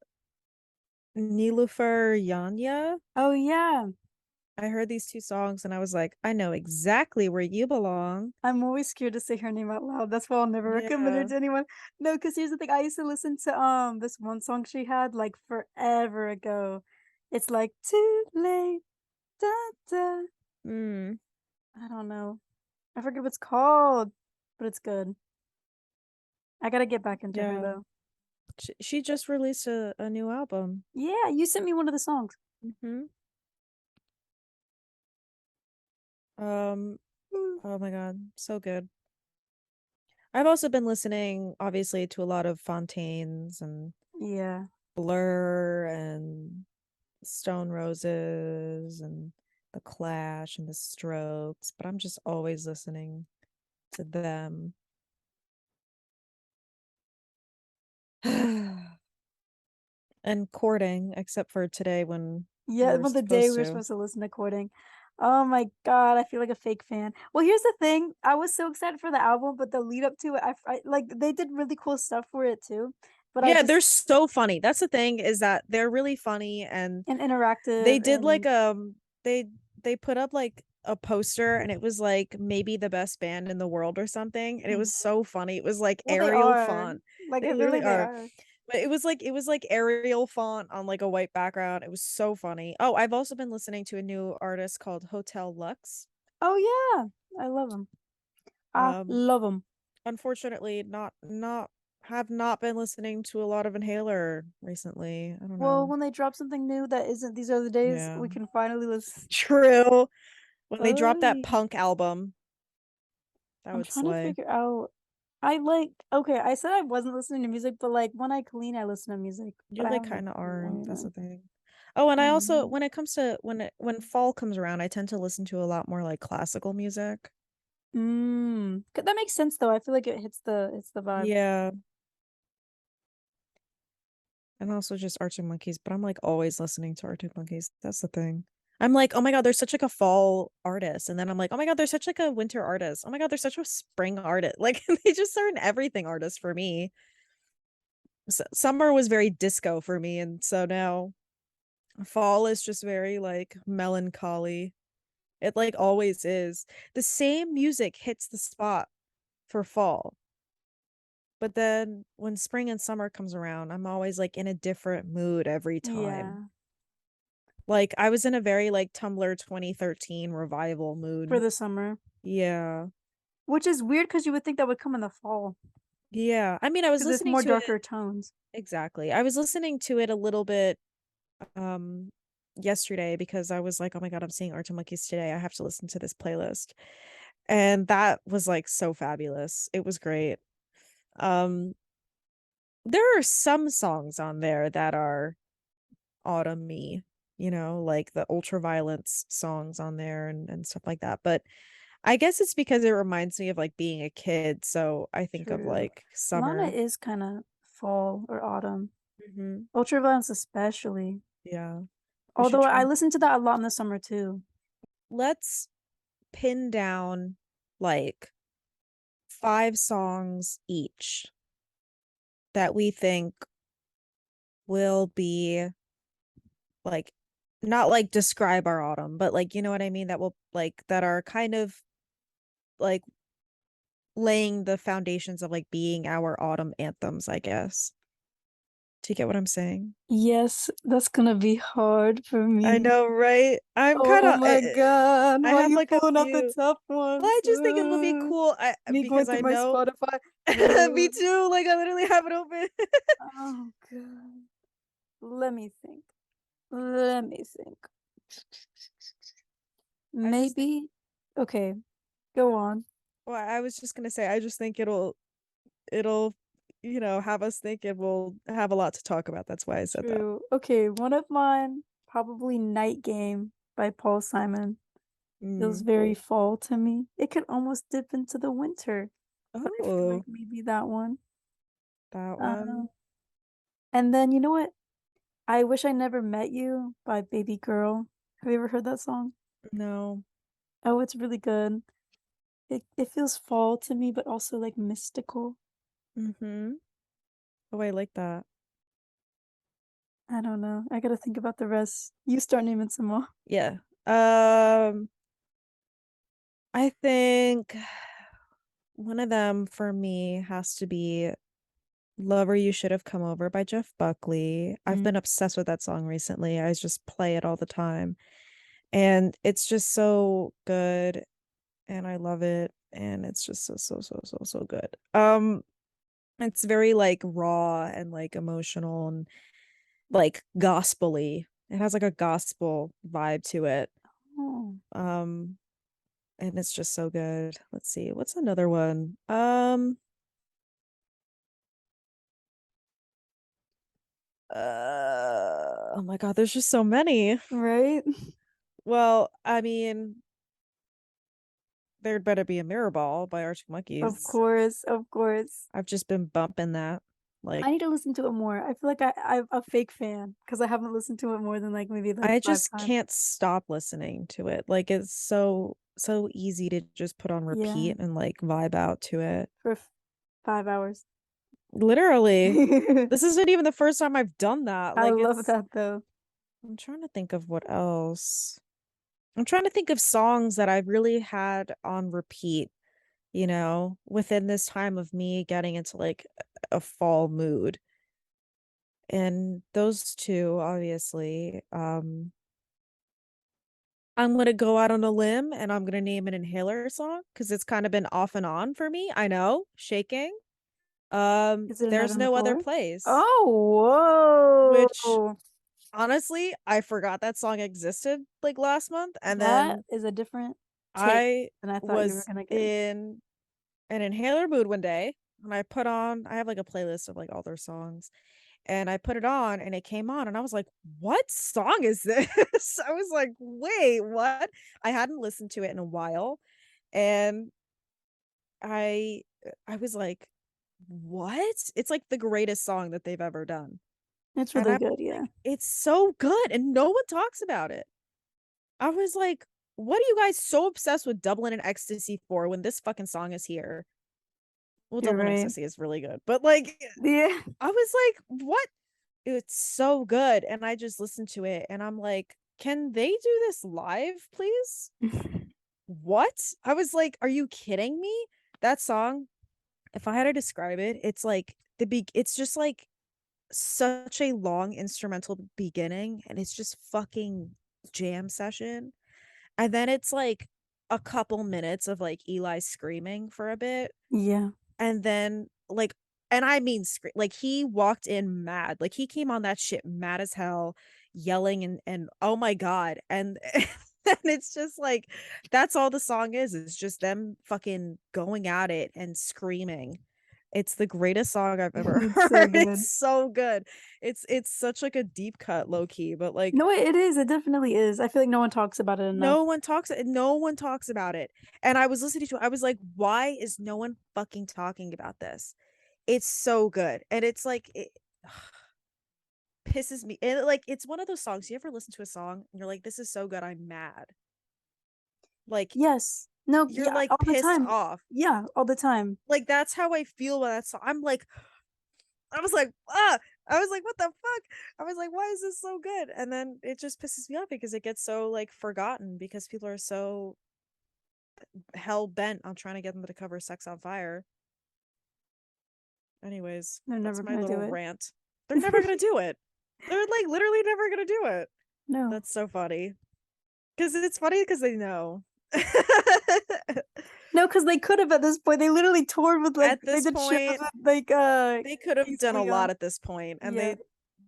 Niloufer Yanya. Oh, yeah. I heard these two songs and I was like, I know exactly where you belong. I'm always scared to say her name out loud. That's why I'll never recommend her Yeah. to anyone. No, 'cause here's the thing, I used to listen to, this one song she had, like, forever ago. It's like, "Too late, da, da." Mm, I don't know. I forget what it's called, but it's good. I gotta get back into her, yeah. though. She just released a new album. Yeah, you sent me one of the songs. Hmm. Um, Mm. oh my God, so good. I've also been listening, obviously, to a lot of Fontaines and Yeah. Blur and Stone Roses and The Clash and The Strokes, but I'm just always listening to them. And courting, except for today when we Yeah, were but the day supposed we were to. supposed to listen to Courting. Oh my god, I feel like a fake fan. Well, here's the thing, I was so excited for the album, but the lead up to it, I like, they did really cool stuff for it too, but I Yeah, just they're so funny. That's the thing is that they're really funny and and they interactive did like and they they put up like a poster and it was like maybe the best band in the world or something and it was mhm. so funny. It was like Well, they Arial are. font. Like, They I feel literally like they are. are. But it was like Arial font on like a white background. It was so funny. Oh, I've also been listening to a new artist called Hotel Lux. Oh, yeah. I love them. I Um, love them. unfortunately, not have not been listening to a lot of Inhaler recently. I don't Well, know. when they drop something new that isn't These Are the Days, Yeah. we can finally listen. True. When they Oh, dropped that yeah. punk album, that I'm would trying to slay. figure out I like okay, I said I wasn't listening to music, but, like, when I clean, I listen to music, but You I like haven't been kind of are. That's cleaning. the thing. Oh, and I also Um, when it comes to when fall comes around, I tend to listen to a lot more like classical music. that makes sense though. I feel like it hits the vibe. Yeah, and also just Arctic Monkeys, but I'm like always listening to Arctic Monkeys. That's the thing. I'm like, oh my God, they're such like a fall artist. And then I'm like, oh my God, they're such like a winter artist. Oh my God, they're such a spring artist. Like they just are an everything artist for me. Summer was very disco for me, and so now fall is just very like melancholy. It like always is. The same music hits the spot for fall. But then when spring and summer comes around, I'm always like in a different mood every time. Yeah, Like I was in a very like Tumblr 2013 revival for mood. the summer, Yeah. which is weird because you would think that would come in the fall Yeah. I mean, I was because it's listening more to it darker tones. exactly. I was listening to it a little bit um yesterday because I was like, "Oh my God, I'm seeing Arctic Monkeys today. I have to listen to this playlist." And that was like so fabulous. It was great. Um there are some songs on there that are autumny, like the ultraviolence songs on there and stuff like that. But I guess it's because it reminds me of like being a kid. So I think of True. like Lana summer. is kind of fall or autumn. Hmm. Ultraviolence especially. Yeah. We should Although I try. listen to that a lot in the summer too. Let's pin down like 5 songs each that we think will be like not like describe our autumn, but like you know what I mean? That will like that are kind of like laying the foundations of like being our autumn anthems, I guess. Do you get what I'm saying? Yes, that's gonna be hard for I me. know, right? I'm kind Oh of my god, I why are have you like a pulling out the few. tough Well, I ones? just think it would be cool Me going because through I my know Spotify. me too. Like I literally have it open. Oh god. Let me think. Let me think. I just think Maybe okay, go on. well, I was just gonna say I just think it'll have us think and we'll have a lot to talk about. That's why I said that. True. Okay, one of mine, probably Night Game by Paul Simon. Feels Mm. very fall to me. It could almost dip into the winter, but I feel like Oh, maybe that one. That Um, one? and then you know what? I Wish I Never Met You by Baby Girl. Have you ever heard that song? No. Oh, it's really good. It feels fall to me, but also, like, mystical. Mhm. Oh, I like that. I don't know. I gotta think about the rest. You start naming some more. Yeah. I think one of them for me has to be Lover You Should Have Come Over by Jeff Buckley. I've Mm. been obsessed with that song recently. I just play it all the time. And it's just so good and I love it and it's just so good. It's very like raw and like emotional and like gospely. It has like a gospel vibe to it. Oh, Um and it's just so good. Let's see. What's another one? Oh my God, there's just so many. right? Well, I mean, There'd Better Be a Mirror Ball by Arctic Of Monkeys. course, of course. I've just been bumping that. Like, I need to listen to it more. I feel like I'm a fake fan because I haven't listened to it more than, like, maybe, like, I 5 just times. can't stop listening to it. Like, it's so easy to just put on Yeah, repeat and like vibe out to it. for 5 hours. Literally. This isn't even the first time I've done that. I Like, love that though. I'm trying to think of what else. I'm trying to think of songs that I've really had on repeat, within this time of me getting into like a fall mood. And those two, obviously, I'm gonna go out on a limb and I'm gonna name an Inhaler song because it's kind of been off and on for me. I know, shaking. Is it a Night There's on the no other Floor? place, Oh, which whoa! honestly, I forgot that song existed like last month, and That then is a different take I than I thought you were was gonna get. in an Inhaler mood one day, and I have like a playlist of like all their songs, and I put it on and it came on and I was like, "What song is this?" I was like, "Wait, what?" I hadn't listened to it in a while and I was like, "What?" It's like the greatest song that they've ever done. It's And really I'm good, like, yeah. "It's so good and no one talks about it." I was like, "What are you guys so obsessed with Dublin and Ecstasy for when this fucking song is here?" Well, You're Dublin right. Ecstasy is really good, but like Yeah. I was like, "What?" It's so good, and I just listened to it, and I'm like, "Can they do this live, please?" What? I was like, "Are you kidding me?" That song, if I had to describe it, it's just like such a long instrumental beginning, and it's just fucking jam session, and then it's like a couple minutes of like Eli screaming for a bit, Yeah. and then like and I mean like he walked in mad. Like he came on that shit mad as hell, yelling and oh my god. And and it's just like that's all the song is just them fucking going at it and screaming. It's the greatest song I've ever It's so heard. good. It's so good. It's such like a deep cut low key, but like No, it is, it definitely is. I feel like no one talks about it enough. no one talks about it. And I was listening to it, I was like, why is no one fucking talking about this? It's so good. And it's like it pisses me. And like it's one of those songs. You ever listen to a song and you're like, this is so good, I'm mad. Like Yes. No, you're yeah, like all the pissed time. off. Yeah, all the time. Like that's how I feel about that song. I was like, ah, I was like, what the fuck? I was like, why is this so good? And then it just pisses me off because it gets so like forgotten because people are so hell bent on trying to get them to cover Sex on Fire. Anyways, They're that's never my gonna do little it. rant. They're never gonna do it. They're like literally never gonna do it. No. That's so funny. Because it's funny because they know. No, because they could have at this point. They literally toured with, like At they this did shows point, with, like, they could have Kings done of a lot Leon. at this point, and Yeah.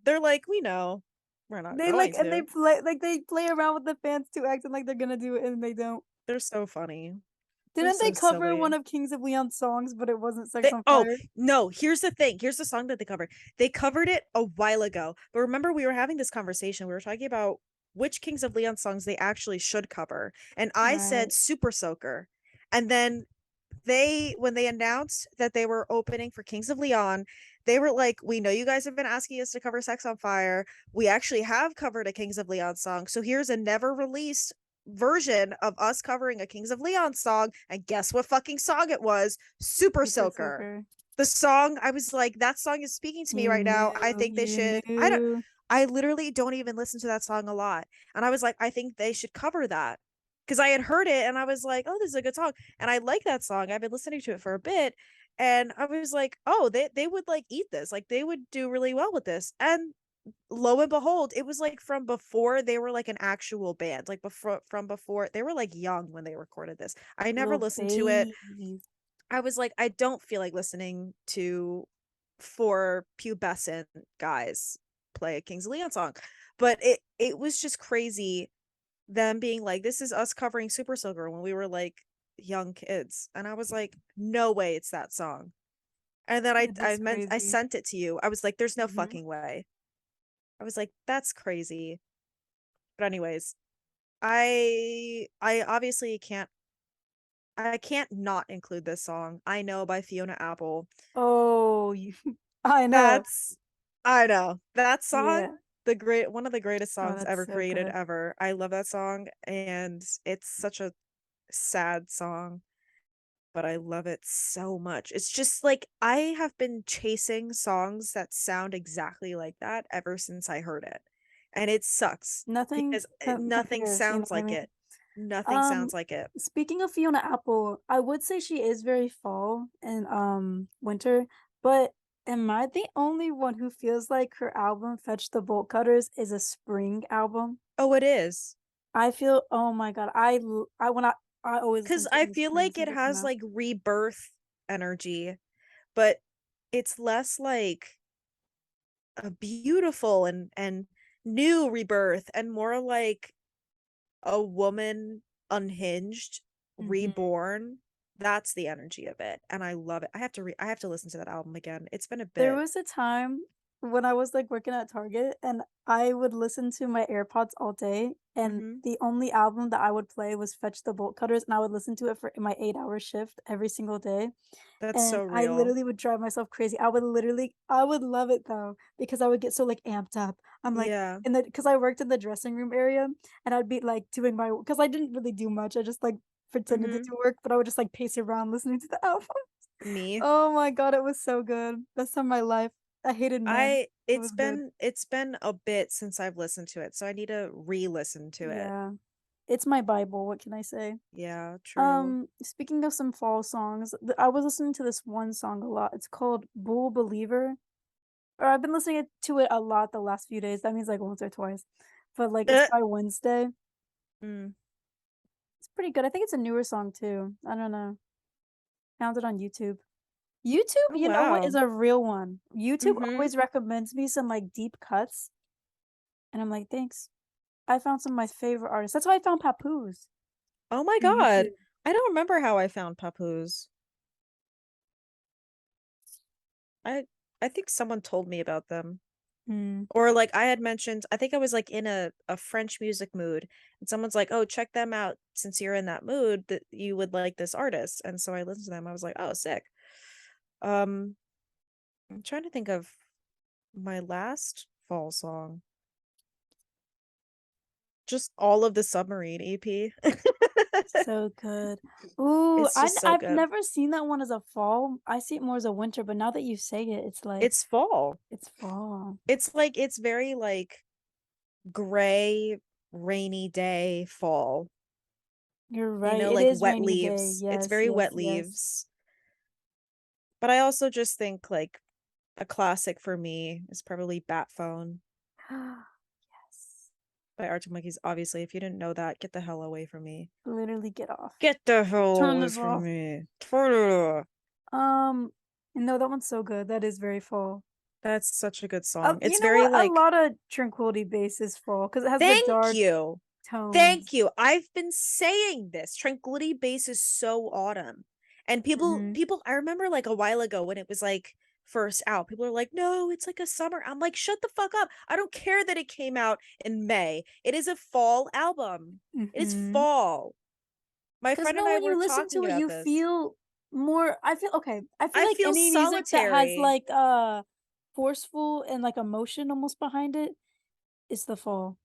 they're like, we know, we're not They, going like and to. they play around with the fans too, acting like they're gonna do it, and they don't. They're so funny. They're Didn't they so cover one silly. of Kings of Leon's songs, but it wasn't Sex on Oh Fire? no, here's the thing. Here's the song that they covered. They covered it a while ago. But remember, we were having this conversation. We were talking about which Kings of Leon songs they actually should cover. And I said Right. Super Soaker. And then when they announced that they were opening for Kings of Leon, they were like, "We know you guys have been asking us to cover Sex on Fire. We actually have covered a Kings of Leon song. So here's a never released version of us covering a Kings of Leon song. And guess what fucking song it was? Super Super Soaker." Soaker. The song, I was like, that song is speaking to me right now. I think they You should. I don't. knew. I literally don't even listen to that song a lot, and I was like, I think they should cover that because I had heard it and I was like, oh, this is a good song, and I like that song. I've been listening to it for a bit, and I was like, oh, they would like eat this, like they would do really well with this, and lo and behold, it was like from before they were like an actual band, like before they were like young when they recorded this. I never Little listened to it. babies. I was like, I don't feel like listening to four pubescent guys play a Kings of Leon song. But it was just crazy them being like, this is us covering Super Soaker when we were like young kids. And I was like, no way it's that song. And then It is I crazy. sent it to you. I was like, there's no Mhm. fucking way. I was like, that's crazy. But anyways, I obviously can't not include this song. I Know by Fiona Apple. Oh, you I know. That's I know. That song, Yeah. one of the greatest Oh, songs that's ever so created good. ever. I love that song and it's such a sad song, but I love it so much. It's just like I have been chasing songs that sound exactly like that ever since I heard it. And it sucks Nothing because nothing compares, you know sounds what I like mean? it. Nothing Um, sounds like it. Speaking of Fiona Apple, I would say she is very fall and winter, but am I the only one who feels like her album Fetch the Bolt Cutters is a spring album? Oh, it is. I feel oh my god, I always listen Because to it I in the feel spring like since it it came has out. like rebirth energy, but it's less like a beautiful and new rebirth and more like a woman unhinged, Mhm. reborn. That's the energy of it, and I love it. I have to listen to that album again. It's been a There bit. was a time when I was, like, working at Target, and I would listen to my AirPods all day, and Mhm. the only album that I would play was Fetch the Bolt Cutters, and I would listen to it for my 8-hour shift every single day, That's and so I real. literally would drive myself crazy. I would love it though, because I would get so, like, amped up. I'm like Yeah. in the because I worked in the dressing room area, and I'd be, like, doing my because I didn't really do much, I just, like, pretended to Mhm. do work, but I would just, like, pace around listening to the album. Me. Oh my god, it was so good. Best time of my life. I hated men. I It was good. it's been a bit since I've listened to it, so I need to re-listen to it. Yeah. It's my bible, what can I say? Yeah, true. Speaking of some fall songs, I was listening to this one song a lot. It's called Bull Believer. Or I've been listening to it a lot the last few days. That means like once or twice. But like it's Uh, by Wednesday. mm. It's pretty good. I think it's a newer song too. I don't know. Found it on YouTube. YouTube, Oh you know what, is wow. a real one. YouTube Mhm. always recommends me some like deep cuts, and I'm like, thanks. I found some of my favorite artists. That's how I found Papoose Oh my through god. YouTube. I don't remember how I found Papoose. I I think someone told me about them. Mm. Or like I had mentioned, I think I was like in a French music mood and someone's like, "Oh, check them out since you're in that mood that you would like this artist." And so I listened to them. I was like, "Oh, sick." Um, I'm trying to think of my last fall song. Just all of the Submarine EP. So good. Ooh, It's just so I've good. never seen that one as a fall. I see it more as a winter, but now that you say it, it's like It's fall. it's fall. It's like it's very like gray, rainy day fall. You're You right. know, It like is wet rainy day. leaves. It's Yes, very yes, wet yes. leaves. But I also just think like a classic for me is probably Bat Phone Yes. by Arctic Monkeys. Obviously, if you didn't know that, get the hell away from me. Literally get off. Get the hell Turn away this from off. me. Turn it off. Um, no, that one's so good. That is very fall. That's such a good song. It's You know very what? A like, lot of Tranquility Base is fall because it has the thank dark you. tones. Thank you. I've been saying this. Tranquility Base is so autumn. And Mhm. I remember like a while ago when it was like first out, people are like, no, it's like a summer. I'm like, shut the fuck up. I don't care that it came out in May. It is a fall album. It is Mhm. fall. My 'Cause friend and no, I when were you listen talking to it, about you this. feel more I feel okay, I feel I like feel any music that has, solitary. like, forceful and, like, emotion almost behind it, it's the fall.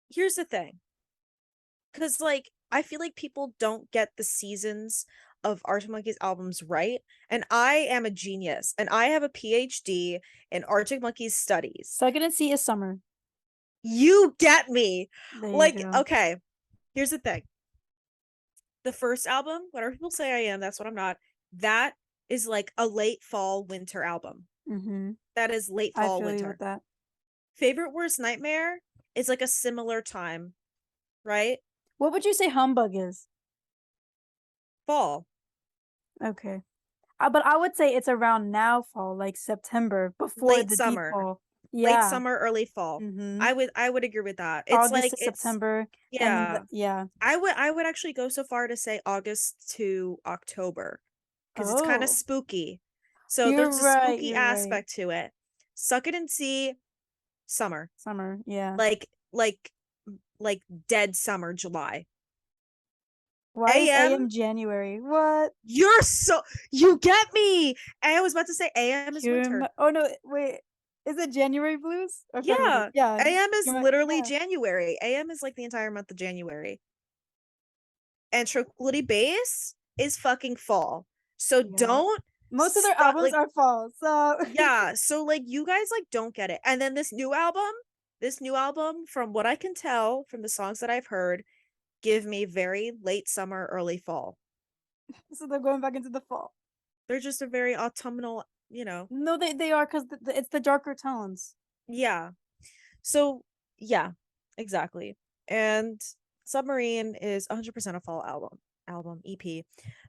Here's the thing, because like I feel like people don't get the seasons of Arctic Monkeys albums right, and I am a genius, and I have a PhD in Arctic Monkeys studies. Second and C is summer. You get me. There you Like, go. okay, here's the thing. The first album, whatever people say I am, that's what I'm not. That is like a late fall winter album. Mhm. That is late I fall feel you with winter. that. Favorite Worst Nightmare is like a similar time, right? What would you say Humbug is? Fall, Okay. But I would say it's around now fall, like September, before late the deep summer, fall. late Yeah. summer, early fall. Mhm. I would agree with that. It's August like to it's September, and then yeah. yeah. I would actually go so far to say August to October because it's kind of Oh. spooky. So You're there's a right, spooky you're right. aspect to it. Suck it and see summer. Summer, yeah. Like like like dead summer July. Why is AM, AM January? What? you're so you get me. I was about to say AM is winter. Oh, no, wait. Is it January blues or February? Yeah. Yeah. AM is literally Yeah. January. AM is like the entire month of January. And Tranquility Base is fucking fall. So Yeah. don't Most of their stop albums like are fall, so yeah, so like you guys like don't get it. And then this new album from what I can tell from the songs that I've heard give me very late summer, early fall. so they're going back into the fall. They're just a very autumnal, you know. No, they are 'cause it's the darker tones. Yeah. So, yeah, exactly. And Submarine is 100% a fall album EP.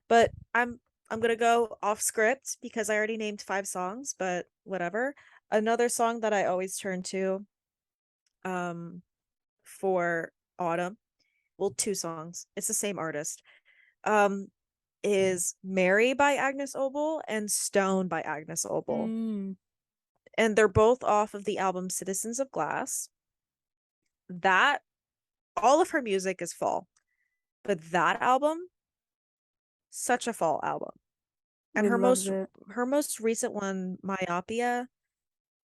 But I'm going to go off script because I already named 5 songs, but whatever. Another song that I always turn to um for autumn, well 2 songs. It's the same artist. Um is Mary by Agnes Obel and Stone by Agnes Obel. Mm, And they're both off of the album Citizens of Glass. That all of her music is fall, but that album, such a fall album. And we loved it. her most recent one, Myopia,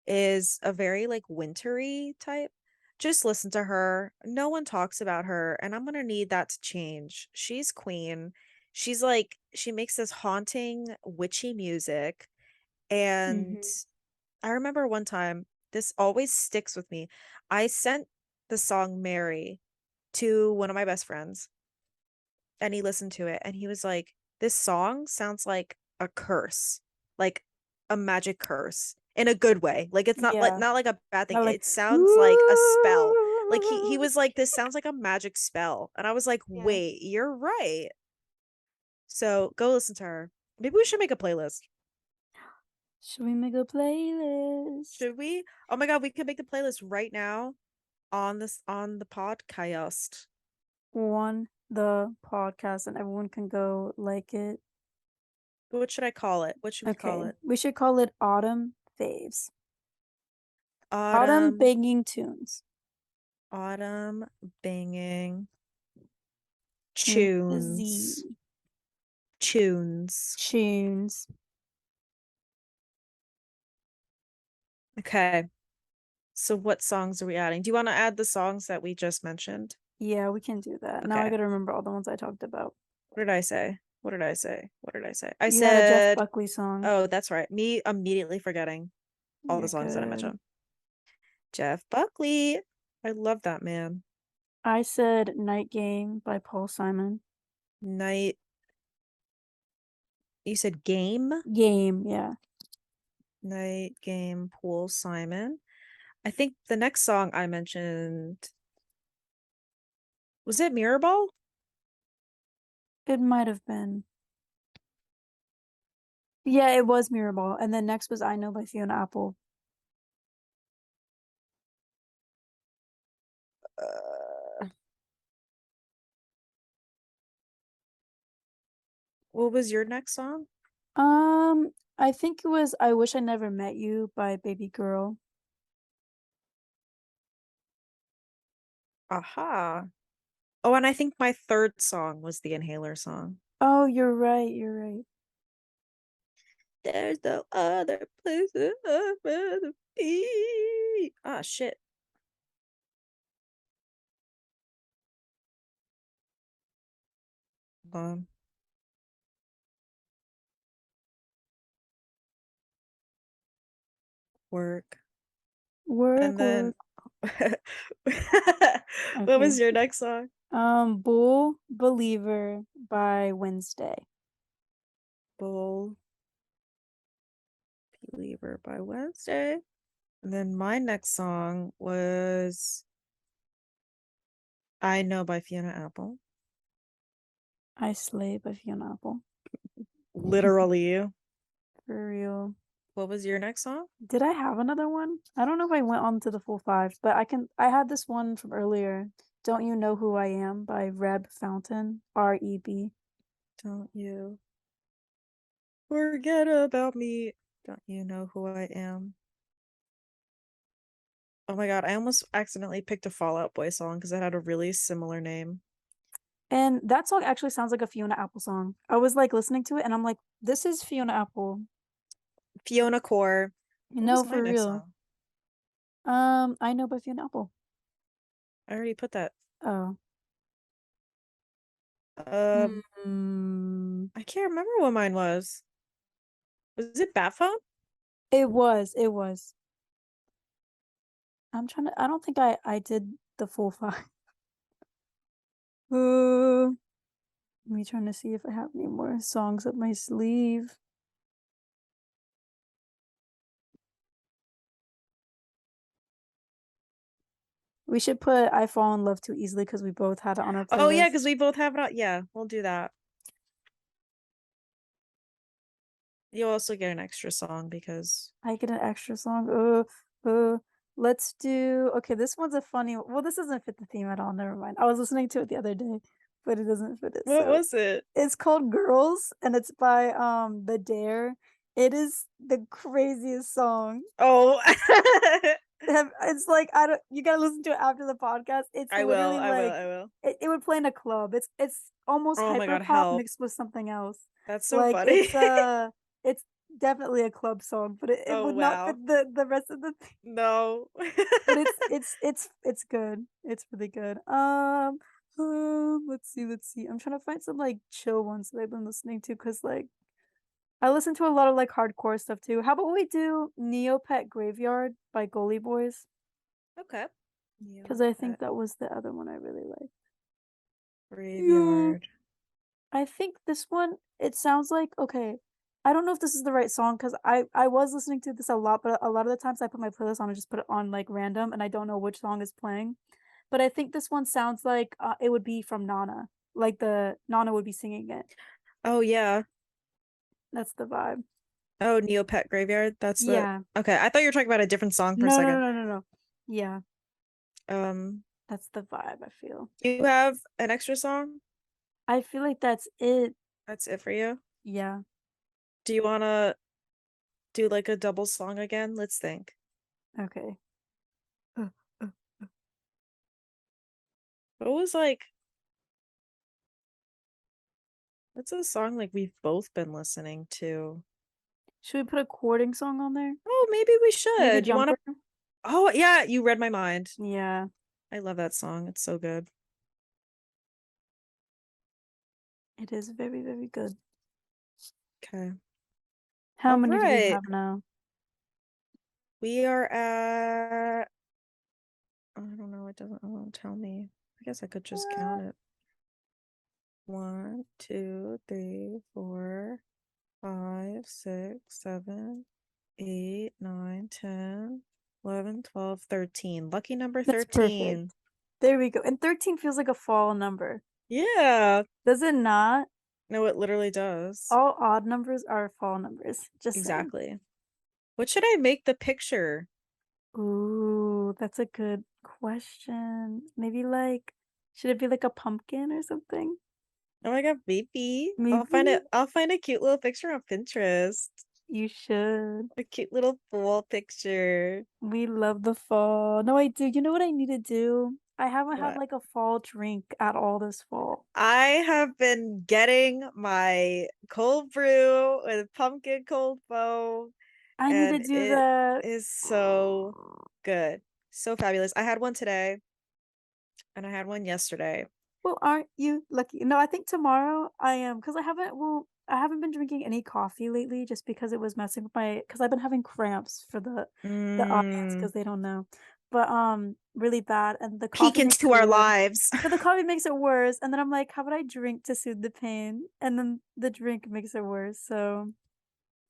is a very like wintry type. Just listen to her. No one talks about her, and I'm gonna need that to change. She's queen. She's like she makes this haunting, witchy music. And Mhm. I remember one time, this always sticks with me. I sent the song Mary to one of my best friends and he listened to it and he was like, "This song sounds like a curse, like a magic curse in a good way. Like it's Yeah. not like a bad thing. Not like, It sounds like a spell." Like he "Ooh." was like, "This sounds like a magic spell." And I was like, Yeah. "Wait, you're right." So go listen to her. Maybe we should make a playlist. Should we make a playlist? Should we? Oh my God, we could make the playlist right now on the podcast. On the podcast and everyone can go like it. What should I call it? What should we call Okay. it? We should call it Autumn Faves. Autumn Autumn, banging tunes. autumn banging With a tunes. Z. Tunes. Tunes. Okay. So what songs are we adding? Do you want to add the songs that we just mentioned? Yeah, we can do that. Now I Okay. gotta remember all the ones I talked about. What did I say? What did I say? What did I say? I You had a Jeff said, Buckley song. oh, that's right. Me immediately forgetting all the You're songs that I good. mentioned. Jeff Buckley. I love that man. I said Night Game by Paul Simon. Night. You said game? Game, yeah. Night game pool Simon. I think the next song I mentioned was it Mirrorball? It might have been. Yeah, it was Mirrorball. And then next was I Know by Fiona Apple. Uh, what was your next song? I think it was I Wish I Never Met You by Baby Girl. Aha. Oh, and I think my third song was the Inhaler song. Oh, you're right, you're right. There's no other place that I'd rather be. Ah, shit. Um, work. Work, And then work. what Okay. was your next song? Bull Believer by Wednesday. Bull Believer by Wednesday. And then my next song was I Know by Fiona Apple. I Slay by Fiona Apple. Literally. For real. What was your next song? Did I have another one? I don't know if I went on to the full five, but I had this one from earlier. Don't You Know Who I Am by Reb Fountain. R-E-B. Don't you forget about me. Don't you know who I am? Oh my god, I almost accidentally picked a Fall Out Boy song because it had a really similar name. And that song actually sounds like a Fiona Apple song. I was like listening to it and I'm like, this is Fiona Apple. Fiona Core. What No, was my for next real. song? I Know by Fiona Apple. I already put that. Oh. Um, Hmm. I can't remember what mine was. Was it Bat Phone? It was. I don't think I did the full five. Uh, me trying to see if I have any more songs up my sleeve. We should put I Fall in Love Too Easily because we both had it on our Oh yeah, playlist. because we both have it on. Yeah, we'll do that. You'll also get an extra song because I get an extra song. Let's do. Okay, this one's a funny. Well, this doesn't fit the theme at all. Never mind. I was listening to it the other day, but it doesn't fit it. what So was it? it's called Girls, and it's by The Dare. It is the craziest song. Oh, It's like I don't. You gotta listen to it after the podcast. It's I will, literally I will, like I will. it would play in a club. It's almost Oh my hyper god, pop help. mixed with something else. That's so Like funny. it's definitely a club song, but it Oh would not wow. fit the rest of the thing. No. But it's good. It's really good. Let's see. I'm trying to find some like chill ones that I've been listening to because like I listen to a lot of like hardcore stuff too. How about we do Neopet Graveyard by Gully Boys? Okay. Because I think Neopet that was the other one I really liked. Yeah. Graveyard. I think this one, it sounds like okay. I don't know if this is the right song because I was listening to this a lot, but a lot of the times I put my playlist on and just put it on like random, and I don't know which song is playing. But I think this one sounds like it would be from Nana, like the Nana would be singing it. Oh yeah. That's the vibe. Oh, Neopet Graveyard. That's the Yeah. okay. I thought you were talking about a different song for a No, no, second. no, no, no, no. Yeah, Um, that's the vibe. I feel. do you have an extra song? I feel like that's it. That's it for you. Yeah. Do you wanna do like a double song again? Let's think. Okay. Uh, uh. What was like what's a song like we've both been listening to? Should we put a courting song on there? Oh, maybe we Maybe should. You wanna Jumper? Oh yeah, you read my mind. Yeah, I love that song. It's so good. it is very, very good. Okay. How All many do we right. have now? We are at I don't know, it won't tell me. I guess I could just count What? it. 1, 2, 3, 4, 5, 6, 7, 8, 9, 10, 11, 12, 13. Lucky number That's 13. perfect. There we go. And 13 feels like a fall number. Yeah. Does it not? No, it literally does. All odd numbers are fall numbers. Just saying. Exactly. What should I make the picture? Ooh, that's a good question. Maybe like, should it be like a pumpkin or something? Oh my god, baby. Maybe I'll find a cute little picture on Pinterest. you should. A cute little fool picture. We love the fall. No, I do. You know what I need to do? I haven't had, What? like, a fall drink at all this fall. I have been getting my cold brew with pumpkin cold foam, I need to and do it that. is so good. So fabulous. I had one today and I had one yesterday. Well, aren't you lucky? No, I think tomorrow I am because I haven't been drinking any coffee lately just because it was messing with my because I've been having cramps for the audience Mm, because they don't know. But, really bad, and the peek coffee makes it into our worse. lives. But the coffee makes it worse, and then I'm like, "How about I drink to soothe the pain?" And then the drink makes it worse, so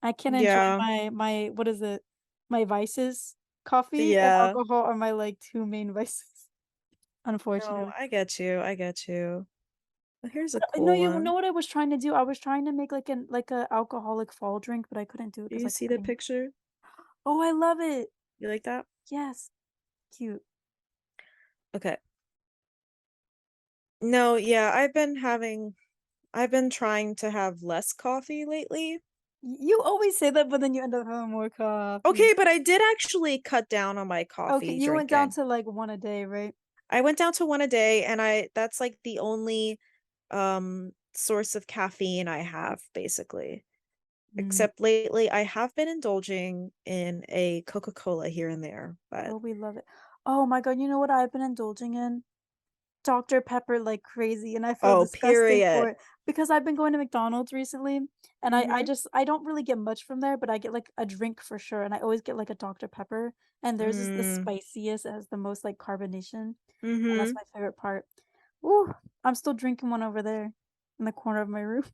I can't enjoy Yeah. my what is it? My vices. Coffee and Yeah. alcohol are my, like, 2 main vices, No, unfortunately. I get you. I get you. Well, here's a No, cool you know one. what I was trying to do? I was trying to make, like a alcoholic fall drink, but I couldn't do it Do because you I kept see the getting picture? Oh, I love it! You like that? Yes, cute. Okay. No, yeah, I've been trying to have less coffee lately. You always say that, but then you end up having more coffee. Okay, but I did actually cut down on my Okay, coffee you went down drinking. to, like, 1 a day, right? I went down to one a day and I that's like the only source of caffeine I have basically. Mm. Except lately I have been indulging in a Coca-Cola here and there, but Oh, we love it. Oh my god, you know what I've been indulging in? Dr. Pepper like crazy, and I feel oh, disgusting for period. it because I've been going to McDonald's recently, and Mhm. I don't really get much from there, but I get, like, a drink for sure, and I always get, like, a Dr. Pepper, and theirs is the Mm. spiciest, it has the most, like, carbonation, and that's Mhm. my favorite part. Ooh, I'm still drinking one over there in the corner of my room.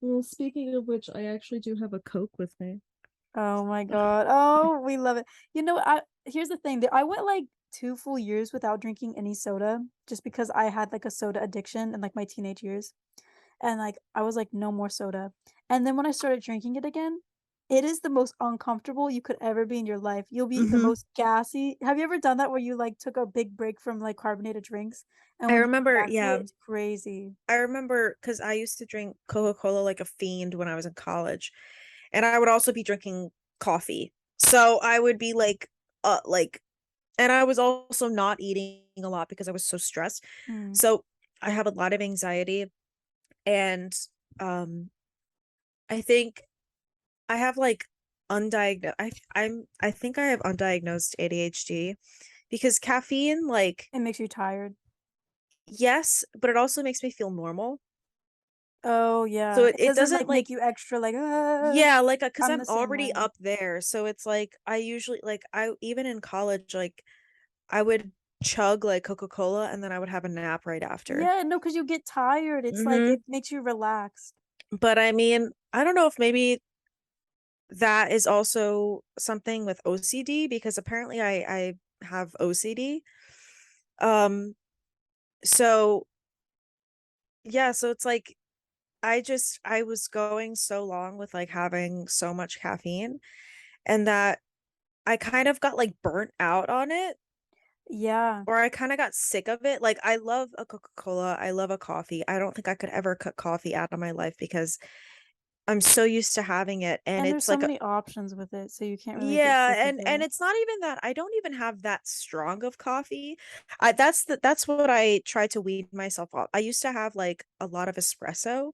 Well, speaking of which, I actually do have a Coke with me. Oh my god. Oh, we love it. You know, I here's the thing, I went, like, 2 full years without drinking any soda just because I had, like, a soda addiction in, like, my teenage years. And, like, I was like, "No more soda." And then when I started drinking it again, it is the most uncomfortable you could ever be in your life. You'll be the Mhm. most gassy. Have you ever done that where you, like, took a big break from, like, carbonated drinks, and I when you come remember, back to it, yeah. it's crazy. I remember because I used to drink Coca-Cola like a fiend when I was in college, and I would also be drinking coffee. So I would be like, and I was also not eating a lot because I was so stressed. Mm. So I have a lot of anxiety, and um, I think I have like undiagnosed. I think I have undiagnosed ADHD because caffeine, like, It makes you tired. yes, but it also makes me feel normal. Oh, So yeah. it, It it doesn't, doesn't like, make like you extra, like, yeah, like, because I'm I'm the same already way. up there, so it's like, I usually like, I even in college, like, I would chug, like, Coca-Cola, and then I would have a nap right after. Yeah, no, because you get tired. It's like Mhm. it makes you relaxed. But, I mean, I don't know if maybe that is also something with OCD because apparently I have OCD. Um, so, yeah, so it's like, I was going so long with, like, having so much caffeine, and that I kind of got, like, burnt out on it. Yeah. Or I kinda got sick of it, like, I love a Coca-Cola, I love a coffee, I don't think I could ever cut coffee out of my life because I'm so used to having it, and And there's it's so like a many options with it, so you can't really get yeah, sick of and it. it's not even that I don't even have that strong of coffee. That's what I try to weed myself off. I used to have, like, a lot of espresso,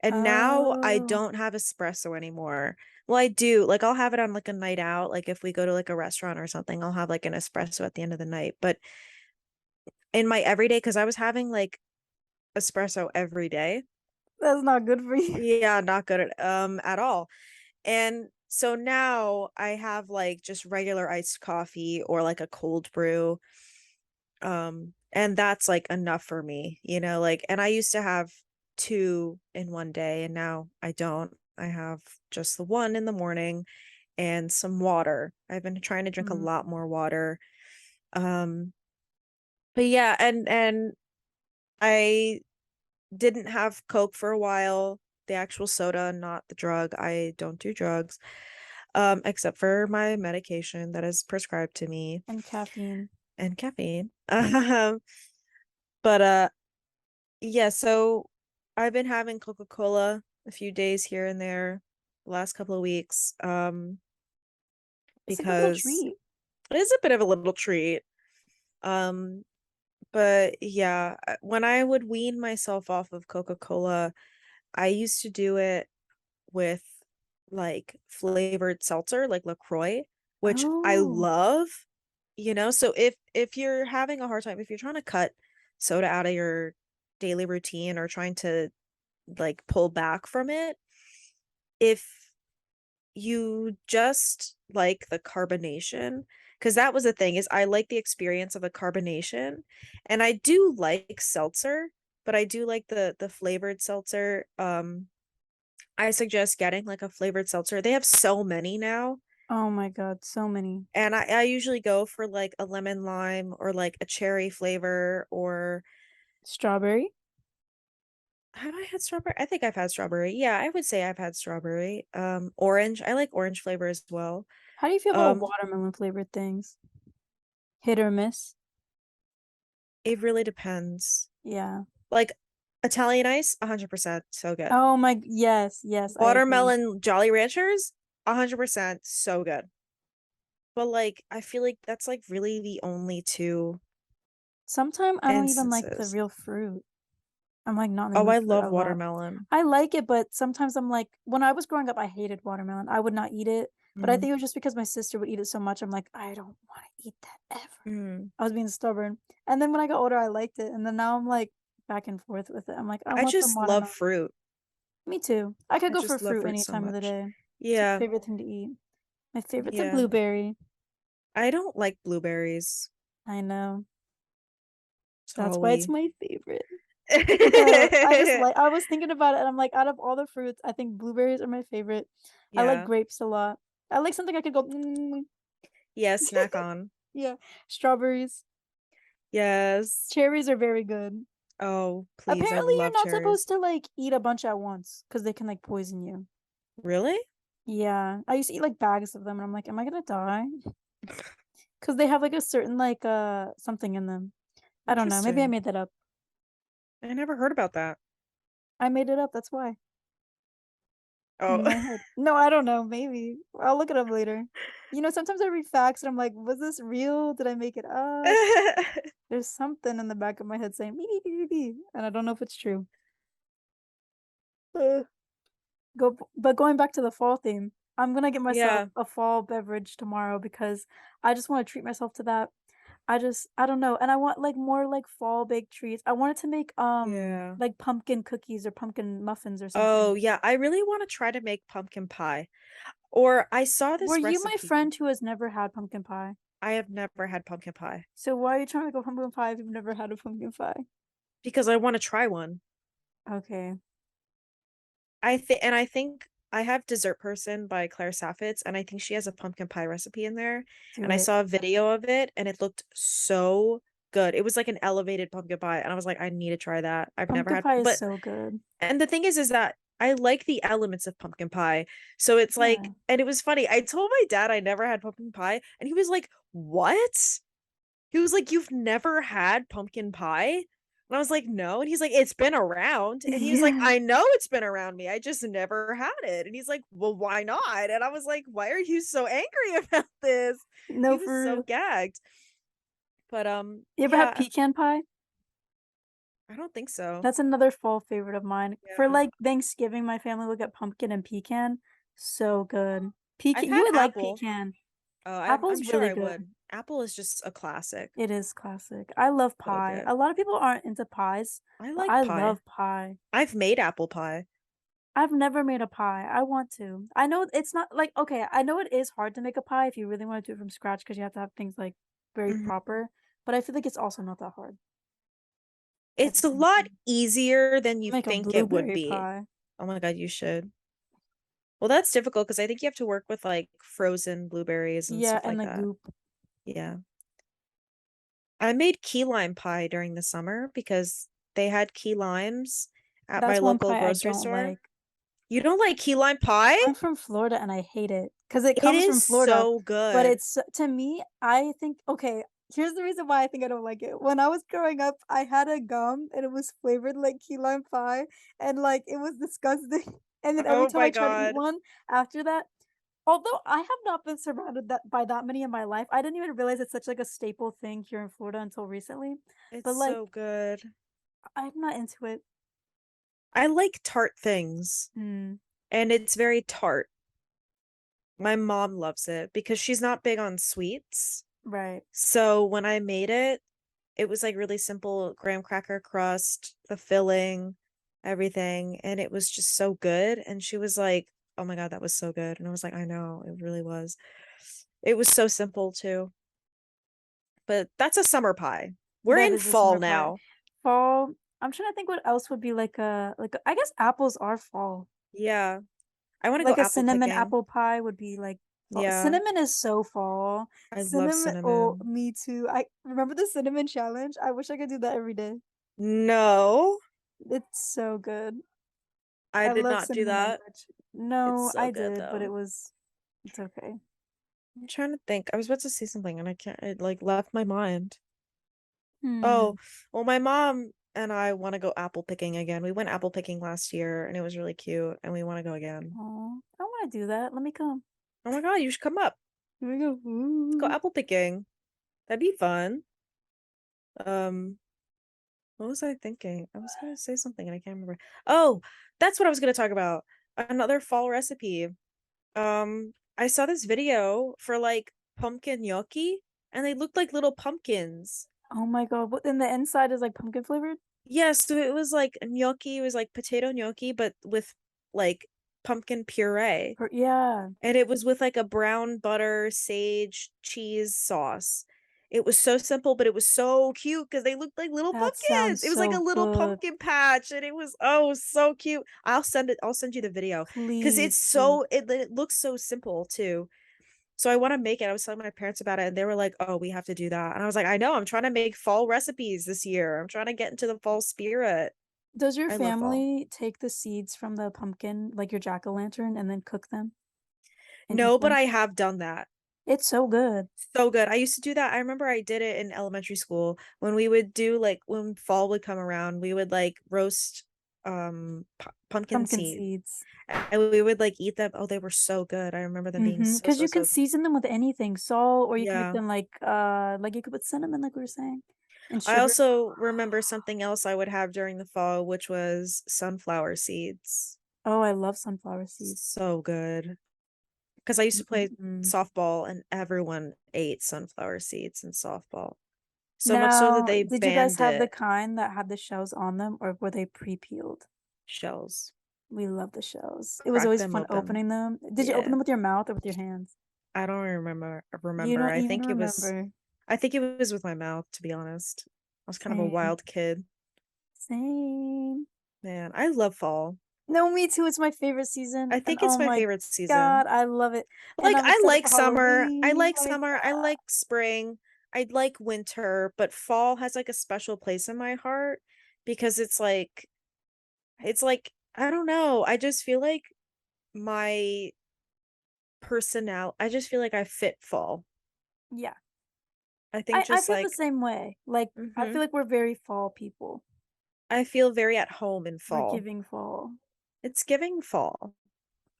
and now I Oh. don't have espresso anymore. Well, I do, like, I'll have it on, like, a night out, like, if we go to, like, a restaurant or something, I'll have, like, an espresso at the end of the night, but in my everyday, because I was having, like, espresso every day. That's not good for you. Yeah, not good at all. And so now I have, like, just regular iced coffee or, like, a cold brew, and that's, like, enough for me, like, and I used to have 2 in one day, and now I don't. I have just the 1 in the morning and some water. I've been trying to drink a Mm, lot more water. Um, but yeah, and I didn't have Coke for a while, the actual soda, not the drug. I don't do drugs, except for my medication that is prescribed to me and caffeine. and caffeine. But, yeah, so I've been having Coca-Cola a few days here and there the last couple of weeks, It's a good little because treat. it is a bit of a little treat. Um, But yeah, when I would wean myself off of Coca-Cola, I used to do it with like flavored seltzer, like LaCroix, which I Oh. love, you know? So if you're having a hard time, if you're trying to cut soda out of your daily routine or trying to like pull back from it, if you just like the carbonation, because that was the thing is I like the experience of the carbonation, and I do like seltzer, but I do like the flavored seltzer. I suggest getting like a flavored seltzer. They have so many now. Oh my God, so many. And I usually go for like a lemon lime or like a cherry flavor or Strawberry? have I had strawberry? I think I've had strawberry. Yeah, I would say I've had strawberry. Orange. I like orange flavor as well. How do you feel about Um, watermelon flavored things? Hit or miss? it really depends. Yeah. Like Italian ice, 100% so good. Oh my, yes, yes, I agree. Watermelon Jolly Ranchers, 100% so good. But like I feel like that's like really the only two Sometimes I don't even like the instances. real fruit. I'm like not in the Oh, mood I for it love a lot. watermelon. I like it, but sometimes I'm like, when I was growing up, I hated watermelon. I would not eat it, but I Mm, think it was just because my sister would eat it so much. I'm like, I don't want to eat that ever. mm. I was being stubborn. And then when I got older, I liked it. And then now I'm like back and forth with it. I'm like, I I want some just love watermelon. fruit. Me too. I could I go for just love fruit fruit any so time of the much. day. It's my Yeah, favorite thing to eat. My favorite's a yeah. blueberry. I don't like blueberries. I know. That's why it's Sorry. my favorite. I just like I was thinking about it and I'm like, out of all the fruits, I think blueberries are my favorite. I like Yeah. grapes a lot. I like something I could go, "Mm." Yeah, snack on. Yeah. Strawberries. Yes. Cherries are very good. Oh, please. I Apparently, you're love not supposed cherries. to like eat a bunch at once because they can like poison you. Really? Yeah. I used to eat like bags of them and I'm like, am I gonna die? Because they have like a certain like something in them. I don't know. Maybe I Interesting. made that up. I never heard about that. I made it up, that's why. Oh. In my head. No, I don't know, maybe. I'll look it up later. You know, sometimes I read facts and I'm like, was this real? Did I make it up? There's something in the back of my head saying me, me, me, me, me, and I don't know if it's true. Uh, but going back to the fall theme, I'm gonna get myself Yeah. a fall beverage tomorrow because I just want to treat myself to that. I don't know, and I want like more like fall baked treats. I wanted to make Yeah. like pumpkin cookies or pumpkin muffins or Oh, something. yeah. I really want to try to make pumpkin pie. Or I saw Were this you my recipe. friend who has never had pumpkin pie? I have never had pumpkin pie So why are you trying to make a pumpkin pie if you've never had a pumpkin pie? because I want to try one. Okay, I think I have Dessert Person by Claire Saffitz, and I think she has a pumpkin pie recipe in there. do And I it. saw a video of it, and it looked so good. It was like an elevated pumpkin pie, and I was like, I need to try that. I've never Pumpkin had, pie is but so good. and the thing is that I like the elements of pumpkin pie. So it's like, Yeah. and it was funny. I told my dad I never had pumpkin pie, and he was like, "What?" He was like, "You've never had pumpkin pie?" And I was like, "No." And he's like, "It's been around." And he was like, Yeah. "I know it's been around me. I just never had it." And he's like, "Well, why not?" And I was like, "Why are you so angry about this?" He No, was for so real. gagged. But You ever had yeah, pecan pie? I don't think so. That's another fall favorite of mine. For Yeah. like Thanksgiving, my family will get pumpkin and pecan. So good. I've Pecan, you had would like apple. pecan. Oh, I'm Apple's sure really I good. would. Apple is just a classic. It is classic. I love So pie. good. A lot of people aren't into pies, I but like I pie. love pie. I've made apple pie. I've never made a pie. I want to. I know it's not like okay, I know it is hard to make a pie if you really want to do it from scratch because you have to have things like very Mhm. proper, but I feel like it's also not that hard at the It's a same lot time. easier than you Make a think it would blueberry be. pie. Oh my God, you should. Well, that's difficult because I think you have to work with like frozen blueberries and Yeah, stuff and like the that. goop. Yeah. I made key lime pie during the summer because they had key limes at my That's one local pie I grocery don't store. like. You don't like key lime pie? I'm from Florida and I hate it because it It comes is from Florida, so but good. it's to me, I think okay, here's the reason why I think I don't like it. When I was growing up, I had a gum and it was flavored like key lime pie and like it was disgusting. And then every Oh time my I tried to eat God. one after that, Although I have not been surrounded that by that many in my life, I didn't even realize it's such, like, a staple thing here in Florida until recently, It's but, like, so good. I'm not into it. I like tart things, Mm, and it's very tart. My mom loves it because she's not big on sweets. right. So when I made it, it was like really simple graham cracker crust, the filling, everything, and it was just so good. And she was like, "Oh my God, that was so good." And I was like, "I know, it really was." It was so simple too. But that's a summer pie. We're That in is a fall summer pie. now. Fall, I'm trying to think what else would be I guess apples are fall. Yeah. I want to go Like a apple cinnamon picking. apple pie would be like fall. Yeah. Cinnamon is so fall. I love Cinnamon, oh, cinnamon. me too. I remember the cinnamon challenge. I wish I could do that every day. No, It's so good. I I did love not do cinnamon on that. bread. It's No, so I good did, but though. it's okay. I'm trying to think. I was about to say something and I can't, it like left my mind. Oh, Hmm. well, my mom and I want to go apple picking again. We went apple picking last year and it was really cute and we want to go again. Oh, I want to do that. Let me come. Oh my God, you should come up. Here we go. Let's go Ooh. apple picking. That'd be fun. Um, what was I thinking? I was gonna say something and I can't remember. Oh, that's what I was gonna talk about. Another fall recipe. I saw this video for like pumpkin gnocchi and they looked like little pumpkins. Oh my God. What, then the inside is like pumpkin flavored? Yes, so it was like gnocchi, it was like potato gnocchi, but with like pumpkin puree. Yeah. And it was with like a brown butter sage cheese sauce. It was so simple, but it was so cute because they looked like little That pumpkins. sounds It was like a so little good. pumpkin patch, and it was oh so cute. I'll send you the video because it's Please, please. so it looks so simple too. So I want to make it. I was telling my parents about it, and they were like, "Oh, we have to do that." And I was like, "I know. I'm trying to make fall recipes this year. I'm trying to get into the fall spirit. Does your I love fall." family take the seeds from the pumpkin, like your jack-o'-lantern, and then cook them and eat No, but them? I have done that. It's so good. So good. I used to do that. I remember I did it in elementary school when we would do like when fall would come around, we would like roast pumpkin Pumpkin seeds seeds. and we would like eat them. Oh, they were so good. I remember them being Mhm, so 'cause so you can so good. season them with anything, salt, or you can make Yeah. them like you could put cinnamon, like we were saying, and I sugar. also remember something else I would have during the fall, which was sunflower seeds. Oh, I love sunflower seeds. So good. Because I used to play Mm-mm-mm. softball and everyone ate sunflower seeds in softball. So much so that Now, they did you guys banned have the it. kind that had the shells on them, or were they pre-peeled? Shells. We love the shells. It was Crack always them fun open. opening them. Did you open Yeah. them with your mouth or with your hands? I don't You remember. don't even remember. I think it was with my mouth, to be honest. I was kind of a Same. wild kid. Same. Man, I love fall. No, me too. It's my favorite season, I and think it's oh my my favorite God, season. I love it. And Like I'm excited for I Halloween. like Oh my summer, I God. like spring, I like winter, but fall has like a special place in my heart because it's like I don't know. I just feel like my I just feel like I fit fall. Yeah. I think I just feel the like same way. Like, I feel mhm. like we're very fall people. I feel very at home in We're fall. giving fall, It's giving fall.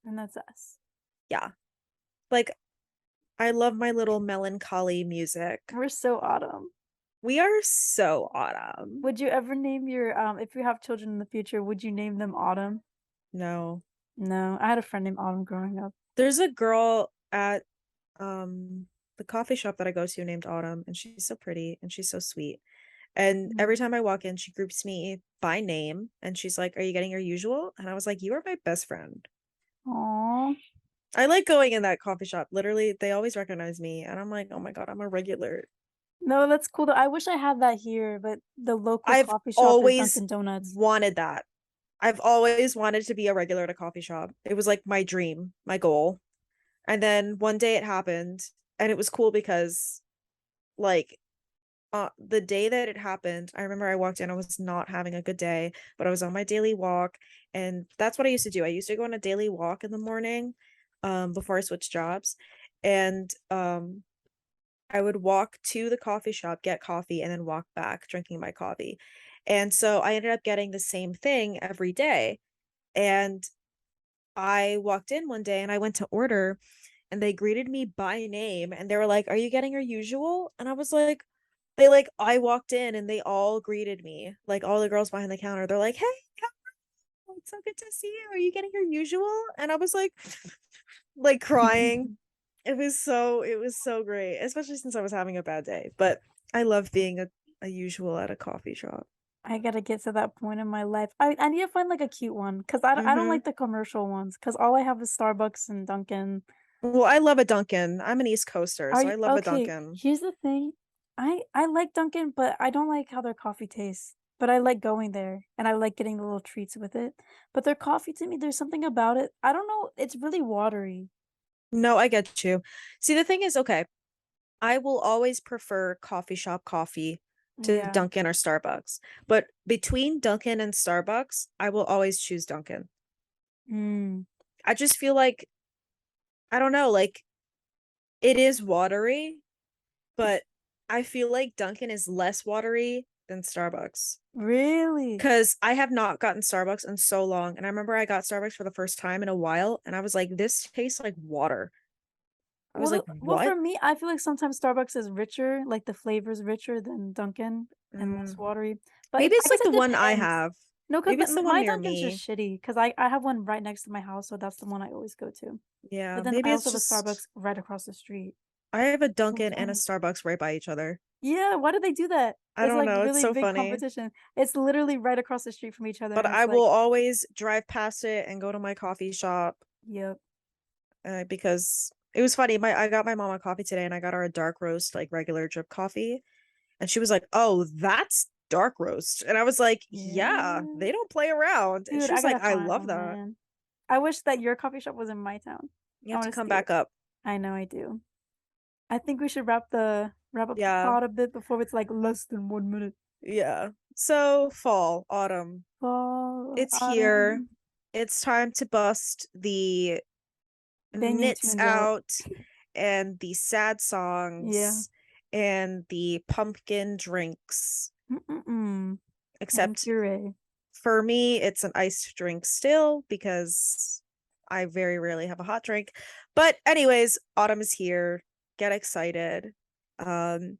and that's us. Yeah. Like I love my little melancholy music. We're so autumn. We are so autumn. Would you ever name your if you have children in the future, would you name them Autumn? No. No, I had a friend named Autumn growing up. There's a girl at the coffee shop that I go to named Autumn and she's so pretty and she's so sweet. And Mhm. every time I walk in, she groups me by name and she's like, "Are you getting your usual?" And I was like, "You are my best friend." Aw. I like going in that coffee shop. Literally, they always recognize me and I'm like, "Oh my God, I'm a regular." No, that's cool though. I wish I had that here, but the local I've coffee shop is always Dunkin' Donuts. wanted that. I've always wanted to be a regular at a coffee shop. It was like my dream, my goal. And then one day it happened, and it was cool because like the day that it happened, I remember I walked in, I was not having a good day, but I was on my daily walk, and that's what I used to do. I used to go on a daily walk in the morning, before I switched jobs. And I would walk to the coffee shop, get coffee, and then walk back drinking my coffee. And so I ended up getting the same thing every day. And I walked in one day and I went to order and they greeted me by name and they were like, "Are you getting your usual?" And I was like, they like I walked in and they all greeted me, like all the girls behind the counter. They're like, "Hey, it's so good to see you. Are you getting your usual?" And I was like crying. It was so great, especially since I was having a bad day. But I love being a usual at a coffee shop. I gotta get to that point in my life. I need to find, like, a cute one, 'cause I don't Mm-hmm. like the commercial ones, 'cause all I have is Starbucks and Dunkin'. Well, I love a Dunkin'. I'm an East Coaster, Are so you I love a okay, Dunkin'. here's the thing, I like Dunkin', but I don't like how their coffee tastes, but I like going there, and I like getting the little treats with it, but their coffee to me, there's something about it, I don't know, it's really watery. No, I get you. See, the thing is, okay, I will always prefer coffee shop coffee to Yeah. Dunkin' or Starbucks. But between Dunkin' and Starbucks, I will always choose Dunkin'. Mm. I just feel like, I don't know, like it is watery, but I feel like Dunkin' is less watery than Starbucks. Really? Because I have not gotten Starbucks in so long. And I remember I got Starbucks for the first time in a while, and I was like, this tastes like water. I was like, Well, for what? me, I feel like sometimes Starbucks is richer, like, the flavor's richer than Dunkin' and less Mm, watery, but maybe I it's guess like it the one I depends. have. No, 'cause Maybe it's the one my near Dunkin's just me. shitty, 'cause I have one right next to my house, so that's the one I always go to. Yeah, But then maybe I it's also have a just Starbucks right across the street. I have a So Dunkin' and a funny. Starbucks right by each other. Yeah, why do they do that? I It's, don't like, know, it's really so big funny. competition. It's literally right across the street from each other, But and I it's will like always drive past it and go to my coffee shop yep. because it was funny. I got my mom a coffee today and I got her a dark roast, like regular drip coffee. And she was like, "Oh, that's dark roast." And I was like, "Yeah, Yeah. they don't play around." And Dude, she I was like, gotta "I find love one, that." man. I wish that your coffee shop was in my town. You I have to wanna come see it. back up. I know I do. I think we should wrap up the Yeah. pod a bit before it's, like, less than 1 minute. Yeah. So, fall, autumn. Fall, It's here. autumn, It's time to bust the banging knits tunes out. out and the sad Yeah. songs and the pumpkin drinks. Mm-mm-mm. And Except puree. for me, it's an iced drink still because I very rarely have a hot drink. But anyways, autumn is here. Get excited. Um,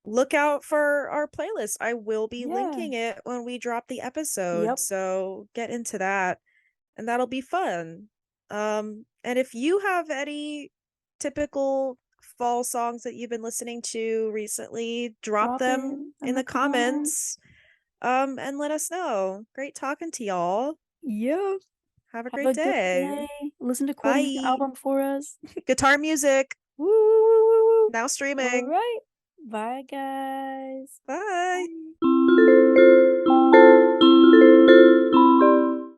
look out for our playlist. I will be Yeah. linking it when we drop the episode. Yep. So get into that and that'll be fun. And if you have any typical fall songs that you've been listening to recently, drop Drop it them in in the the comments. comments. And let us know. Great talking to y'all. Yep. Have a Have great a good day. day. Listen to Courtney's Bye. album for us. Guitar music Woo, woo, woo, woo, woo. now All streaming. right. Bye, guys. Bye. Bye.